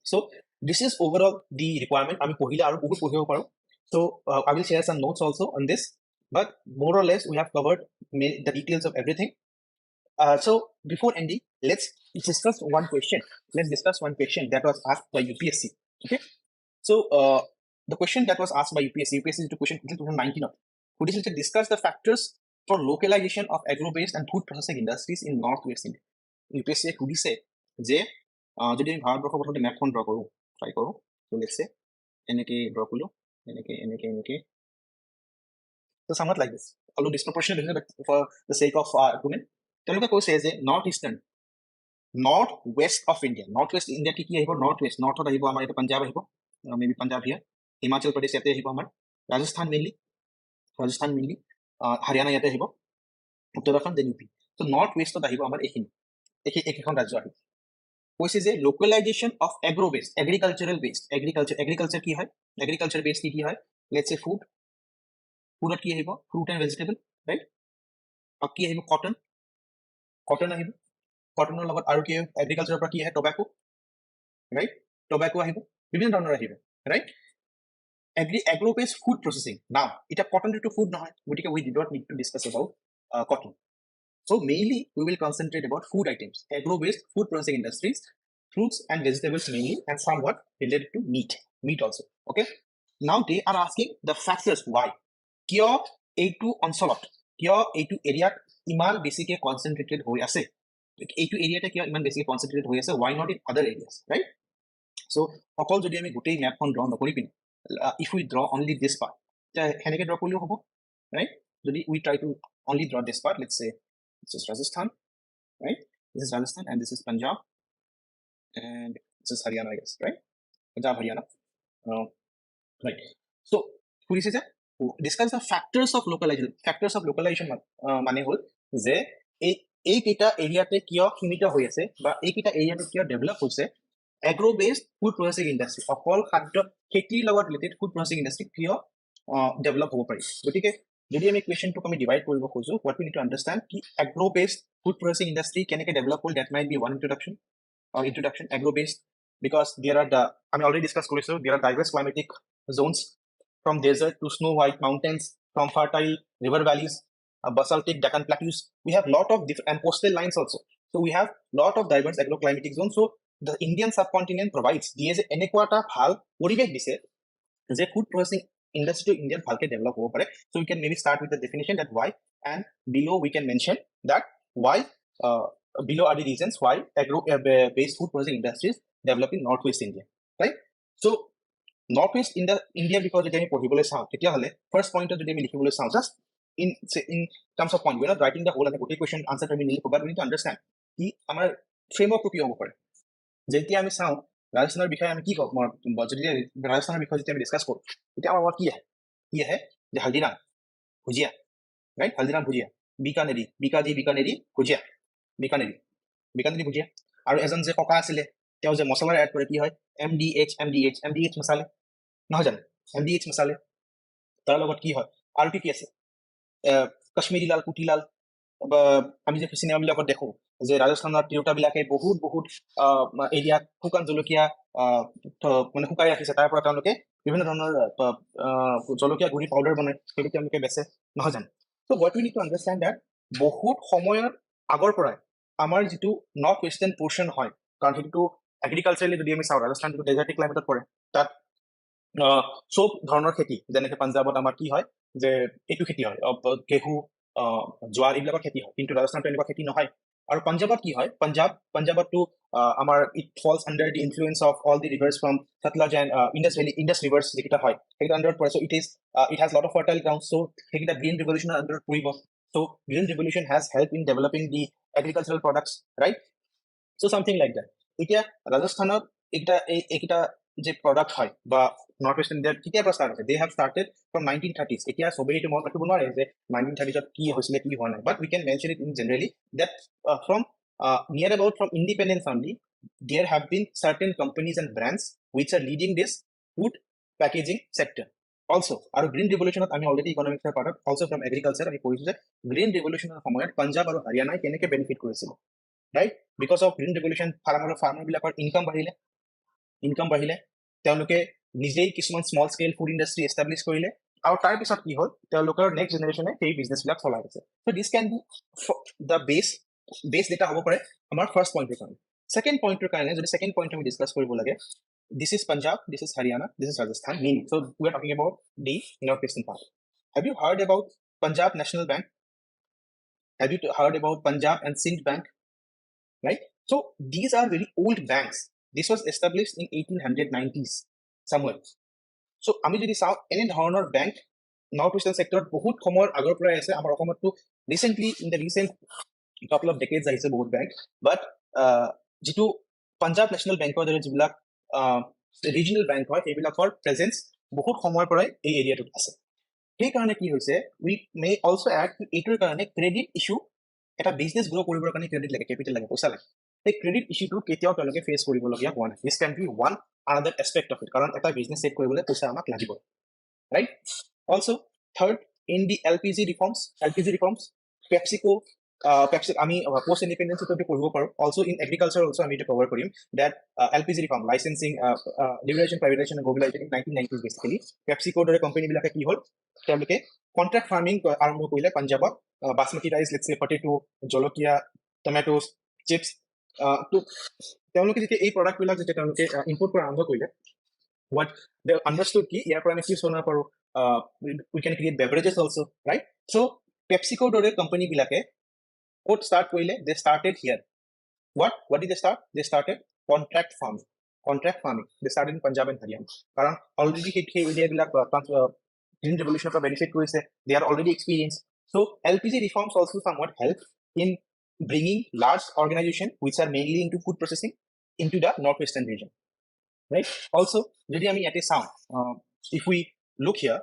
so' this is overall the requirement আমি পঢ়িলে আৰু বহুত পঢ়িব পাৰোঁ so' I will share some notes also' on this but more or less we have covered the details of everything so before ending let's discuss one question that was asked by UPSC okay so the question that was asked by UPSC is the question 2019 who is to discuss the factors for localization of agro-based and food processing industries in northwest India UPSC who is say je jodi ami bharatborokhor prothome map kon draw koru try koru so let's say eneke draw kolo eneke so somewhat like this although disproportionate but for the sake of argument তেওঁলোকে কৈছে যে north west of India, north west ইণ্ডিয়াত কি আহিব, নৰ্থ ৱেষ্ট, নৰ্থত আহিব আমাৰ এইটো পাঞ্জাব আহিব, মেবি পাঞ্জাব হিয়াৰ, হিমাচল প্ৰদেশ ইয়াতে আহিব, আমাৰ ৰাজস্থান মেইনলি, হাৰিয়ানা ইয়াতে আহিব, উত্তৰাখণ্ড, দেন ইউপি। ত' নৰ্থ ৱেষ্টত আহিব আমাৰ এইকেইখন ৰাজ্য আহিব। কৈছে যে localisation of agri based, agricultural based, agriculture কি হয়, এগ্ৰিকালচাৰ বেস্ট কি হয়, লেটছ চে ফুডত কি আহিব, ফ্ৰুট এণ্ড ভেজিটেবল, ৰাইট। আৰু কি আহিব, কটন আহিব, কটনৰ লগত আৰু কি এগ্ৰিকালচাৰৰ পৰা কি আহে, টবেকো, ৰাইট, টবেকো আহিব, বিভিন্ন ধৰণৰ আহিব, right. Agri based food processing, now এতিয়া কটনটো ফুড নহয়, গতিকে we did not need to discuss about cotton. So mainly we will concentrate about food items, agro-based food processing industries, fruits and vegetables mainly, and somewhat related to meat also. Okay. Now they are asking the factors why. Kyo A2 onslaught, kyo A2 area iman basically concentrated hoi ase. A2 area ta kyo iman basically concentrated hoi ase. Why not in other areas, right? So okol jodi ami gotei map kon draw nokori pin, if we draw only this part, heneke draw koliyo hobo, right? Jodi we try to only draw this part, let's say this is Rajasthan, right? This is Rajasthan and this is Punjab and this is Haryana, I guess, right? Punjab, Haryana, right? So who is it? Discuss the factors of localization. Factors of localization মানে হল যে এই কেইটা এৰিয়াতে কিয় সীমিত হৈ আছে বা এই কেইটা এৰিয়াতে কিয় ডেভেলপ হৈছে agro based food processing industry, অকল খাদ্য খেতিৰ লগত ৰিলেটেড ফুড প্ৰচেছিং ইণ্ডাষ্ট্ৰি কিয় ডেভেলপ হ'ব পাৰি। গতিকে যদি আমি কুৱেশ্যনটোক আমি ডিভাইড কৰিব খোজো, what we need to understand কি agro based food processing industry কেনেকৈ ডেভেলপ হ'ল, that might be one introduction, agro based, because there are আমি already discuss কৰিছো, there are diverse climatic zones from desert to snow white mountains, from fertile river valleys, basaltic Deccan plateaus. We have lot of different and coastal lines also, so we have lot of diverse agroclimatic zones. So the Indian subcontinent provides দিয়ে যে এনেকুৱা এটা ভাল পৰিৱেশ দিছে যে food processing industry to India bhalke develop ho pare. So we can maybe start with the definition that why, and below we can mention that why, below are the reasons why agro based food processing industries develop in northwest India, right? So northwest India because jodi ami pohibole sao ketia hole first point jodi ami likhibole sao, just in terms of point, we are not writing the whole and the question answer to me nilipho, but we need to understand ki amar framework to ki hobo pare. যেতিয়া আমি চাওঁ ৰাজস্থানৰ বিষয়ে আমি কি কম, যদি ৰাজস্থানৰ বিষয়ে যেতিয়া আমি ডিছকাছ কৰোঁ তেতিয়া আমাৰ কি আহে যে হালদিৰাম ভুজিয়া, ৰাইট, হালদিৰাম ভুজিয়া, বিকানেৰী ভুজিয়া, বিকানেৰী ভুজিয়া। আৰু এজন যে ককা আছিলে তেওঁ যে মছলা এড কৰে কি হয়, MDH মছালে, নহয় জানো, MDH মছালে, তাৰ লগত কি হয় আৰু কি আছে, কাশ্মীৰী লাল, কুটিলাল, আমি যে চিনেমাবিলাকত দেখো যে ৰাজস্থানৰ তিৰোতাবিলাকে বহুত এৰিয়াত শুকান জলকীয়া মানে শুকাই ৰাখিছে, তাৰ পৰা তেওঁলোকে বিভিন্ন ধৰণৰ জলকীয়া গুড়ি পাউডাৰ বনায়, সেইটো তেওঁলোকে বেচে, নহয় জানো। So' what we need to understand that বহুত সময়ৰ আগৰ পৰাই আমাৰ যিটো নৰ্থ ৱেষ্টাৰ্ণ পৰ্চন হয়, কাৰণ সেইটো এগ্ৰিকালচাৰেলি যদি আমি চাওঁ, ৰাজস্থানটো ডেজাৰ্টিক ক্লাইমেটত পৰে, তাত চব ধৰণৰ খেতি, যেনেকৈ পাঞ্জাৱত আমাৰ কি হয় যে এইটো খেতি হয়, ঘেঁহু, জোৱাৰ, এইবিলাকৰ খেতি হয়, কিন্তু ৰাজস্থানতো এনেকুৱা খেতি নহয়। আৰু পাঞ্জাৱত কি হয়, পাঞ্জাৱতো আমাৰ it falls under the influence of all the rivers from Sutlej and Indus rivers যিকেইটা হয় সেইকেইটা আণ্ডাৰত পৰে। So' it has lot of fertile ground, so' সেইকেইটা গ্ৰীণ ৰিভলিউচনৰ আণ্ডাৰত পৰিব। So' green revolution has help in developing the agricultural products, right. So' something like that. এতিয়া ৰাজস্থানত এইকেইটা যে প্ৰডাক্ট হয় বা নৰ্থ ইষ্ট ইণ্ডিয়াত কেতিয়াৰ পৰা ষ্টাৰ্ট হৈছে, they have started from 1930s। এতিয়া চবেই এইটো মনত ৰাখিব নোৱাৰে যে 1930s কি হৈছিলে কি হোৱা নাই, but we can mention it in generally that from near about from independence only, there have been certain companies and brands which are leading this food packaging sector also. Aru green revolution ami already economics part of also from agriculture ami koisu je green revolution samoyat Punjab aru Haryana keneke benefit korisile, right? Because of green revolution farmer bilakor income bahile তেওঁলোকে নিজেই কিছুমান small scale food industry establish কৰিলে, আৰু তাৰ পিছত কি হ'ল তেওঁলোকৰ নেক্সট জেনেৰেশ্যনে সেই বিজনেছবিলাক চলাই আছে। So' this can B the বেছ ডেটা হ'ব পাৰে আমাৰ ফাৰ্ষ্ট পইণ্টৰ কাৰণে। ছেকেণ্ড পইণ্টৰ কাৰণে যদি ছেকেণ্ড পইণ্ট আমি ডিছকাছ কৰিব লাগে, this is Punjab, this is Haryana, this is Rajasthan mainly. So' we are talking about the north eastern part. Have you heard about Punjab national bank? Have you heard about Punjab and Sindh bank? Right? So these are very old banks. This was established in 1890s somewhere. So আমি যদি চাওঁ এনে ধৰণৰ বেংক নৰ্থ ইষ্টাৰ্ণ ছেক্টৰত বহুত সময়ৰ আগৰ পৰাই আছে। আমাৰ অসমতো recently in the recent couple of decades আহিছে বহুত bank, but যিটো Punjab National Bank দৰে যিবিলাক regional bank হয় সেইবিলাকৰ presence বহুত সময়ৰ পৰাই এই এৰিয়াটোত আছে। সেই কাৰণে কি হৈছে, we may also add এইটোৰ কাৰণে credit issue, এটা বিজনেছ গ্ৰ' কৰিবৰ কাৰণে ক্ৰেডিট লাগে, কেপিটেল লাগে, পইচা লাগে। সেই ক্ৰেডিট ইছ্যুটো কেতিয়াও তেওঁলোকে ফেচ কৰিবলগীয়া হোৱা নাই। This can be one another aspect of it, কাৰণ এটা বিজনেছ ছেট কৰিবলৈ পইচা আমাক লাগিব, right? Also' third, in the LPG reforms, PepsiCo আমি পোষ্ট ইণ্ডিপেণ্ডেঞ্চতো পঢ়িব পাৰোঁ। অলছ' ইন এগ্ৰিকালচাৰ অলছ' আমি এইটো কভাৰ কৰিম that LPG reform, licensing, liberation, privatisation, globalisation 1990s basically. পেপচিকোৰ দৰে কোম্পানীবিলাকে কি হ'ল, তেওঁলোকে কণ্ট্ৰেক্ট ফাৰ্মিং আৰম্ভ কৰিলে পাঞ্জাৱত, বাসমতি ৰাইচ, লেটছ চে পটেটো, জলকীয়া, টমেটোজ, চিপছ। তো তেওঁলোকে যেতিয়া এই প্ৰডাক্টবিলাক যেতিয়া তেওঁলোকে ইম্পৰ্ট কৰা আৰম্ভ কৰিলে, what they understood কি ইয়াৰ পৰা আমি কি বনাব পাৰোঁ, we can create beverages also, right? So PepsiCo দৰে কোম্পানীবিলাকে ক'ত ষ্টাৰ্ট কৰিলে, they started here. What did they start? They started contract farming. They started in Punjab and Haryana, কাৰণ অলৰেডি সেই এৰিয়াবিলাক green revolution পৰা benefit কৰিছে, they are already experienced. So LPG reforms also somewhat help in bringing large organizations which are mainly into food processing into the northwestern region, right? Also যদি আমি ইয়াতে চাওঁ, if we look here,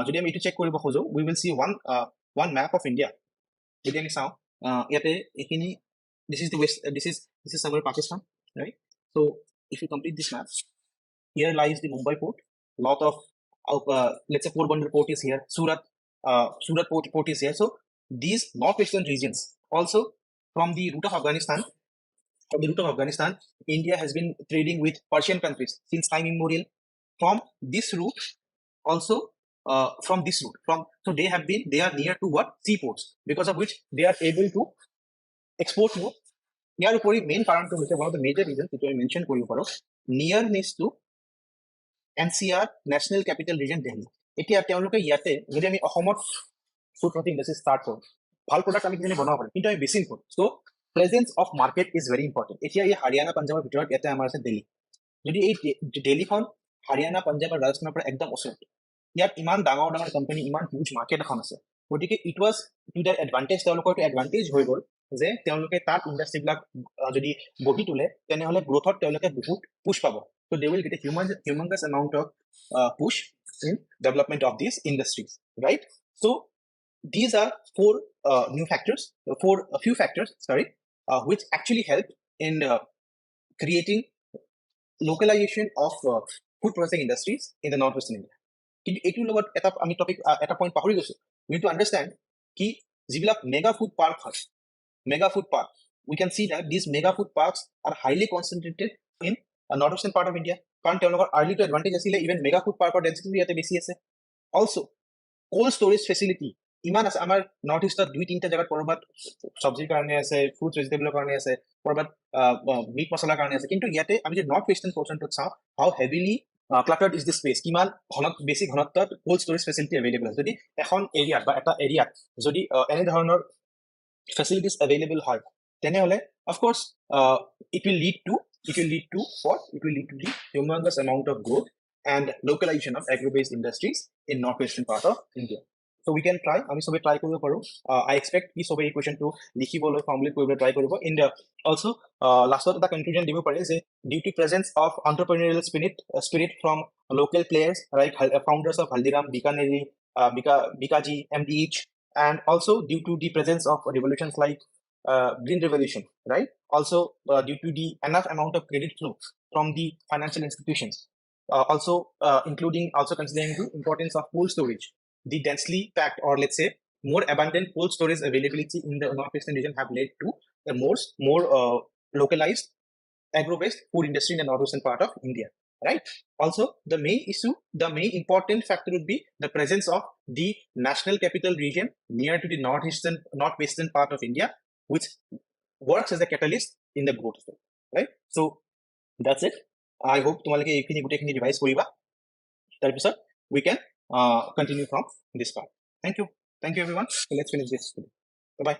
যদি আমি এইটো চেক কৰিব খোজো, we will see one map of India. যদি আমি চাওঁ ইয়াতে এইখিনি, this is the west, this is somewhere Pakistan, right? So if you complete this map, here lies the Mumbai port, lot of let's say Porbandar port is here, Surat port is here. So these northwestern regions, also from the route of Afghanistan, India has been trading with Persian countries since time immemorial. From this route, also from this route, so they are near to what, seaports, because of which they are able to export more. ইয়াৰ উপৰি মেইন কাৰণটো হৈছে, one of the major reasons which I mentioned কৰিব পাৰোঁ, nearness to NCR, National Capital Region, Delhi. এতিয়া তেওঁলোকে ইয়াতে যদি আমি অসমত ফুড প্ৰসেছিং ইণ্ডাষ্ট্ৰী ষ্টাৰ্ট কৰোঁ, ভাল প্ৰডাক্ট আমি কিনে বনাব পাৰিম, কিন্তু আমি বেছি নকৰোঁ। So' presence of market is very important. এতিয়া এই হাৰিয়ানা পাঞ্জাৱৰ ভিতৰত ইয়াতে আমাৰ আছে দিল্লী। যদি এই দিল্লীখন হাৰিয়ানা পাঞ্জাৱ আৰু ৰাজস্থানৰ পৰা একদম ওচৰত, ইয়াত ইমান ডাঙৰ কোম্পানী, ইমান হিউজ মাৰ্কেট এখন আছে, গতিকে it was to the advantage, তেওঁলোকৰ এইটো এডভান্টেজ হৈ গ'ল যে তেওঁলোকে তাত ইণ্ডাষ্ট্ৰীবিলাক যদি গঢ়ি তোলে, তেনেহ'লে গ্ৰোথত তেওঁলোকে বহুত পুsh পাব। So they will get a humongous amount of push in development of these industries, right? So these are a few factors, which actually help in creating localization of food processing industries in the northwestern India. কিন্তু এইটোৰ লগত আমি এটা পইণ্ট পাহৰি গৈছোঁ। We need to understand কি যিবিলাক মেগা ফুড পাৰ্ক হয়, we can see that these mega food parks are highly concentrated in northwestern part of India, কাৰণ তেওঁলোকৰ early to advantage আছিলে, even mega food park density ইয়াতে বেছি আছে। Also cold storage facility ইমান আছে আমাৰ নৰ্থ ইষ্টত, 2-3টা জেগাত কৰবাত চব্জিৰ কাৰণে আছে, ফ্ৰুট ভেজিটেবলৰ কাৰণে আছে, কৰবাত মিট মছলাৰ কাৰণে আছে, কিন্তু ইয়াতে আমি যদি নৰ্থ ৱেষ্টাৰ্ণ পৰ্চনটোত চাওঁ, হাউ heavily cluttered is the space, কিমান বেছি ঘনত্বত cold storage facility available আছে। যদি এখন এৰিয়াত বা এটা এৰিয়াত যদি এনে ধৰণৰ facilities available হয়, তেনেহ'লে of course it will lead to the humongous amount of growth and localization of agro-based industries in northwestern part of India. So we can try, আমি সবে try কৰিব পাৰোঁ। I expect কি সবে এই কুৱেশ্যনটো লিখিবলৈ, formulate কৰিবলৈ try কৰিব। In the also lastত এটা conclusion দিব পাৰে যে due to presence of entrepreneurial spirit from local players, right, founders of Haldiram, Bikaneri, Bikaji, MDH, and also due to the presence of revolutions like Green Revolution, right? Also due to the enough amount of credit flow from the financial institutions, also including also considering the importance of cold storage, the densely packed, or let's say more abundant cold storage availability in the northwestern region have led to a more localized agro-based food industry in the northwestern part of India, right? Also the main important factor would be the presence of the national capital region near to the northwestern part of India, which works as a catalyst in the growth, right? So that's it. I hope তোমালোকে এইখিনি গোটেইখিনি ৰিভাইজ কৰিবা, তাৰপিছত we can continue from this part. Thank you everyone. So let's finish this. Bye bye.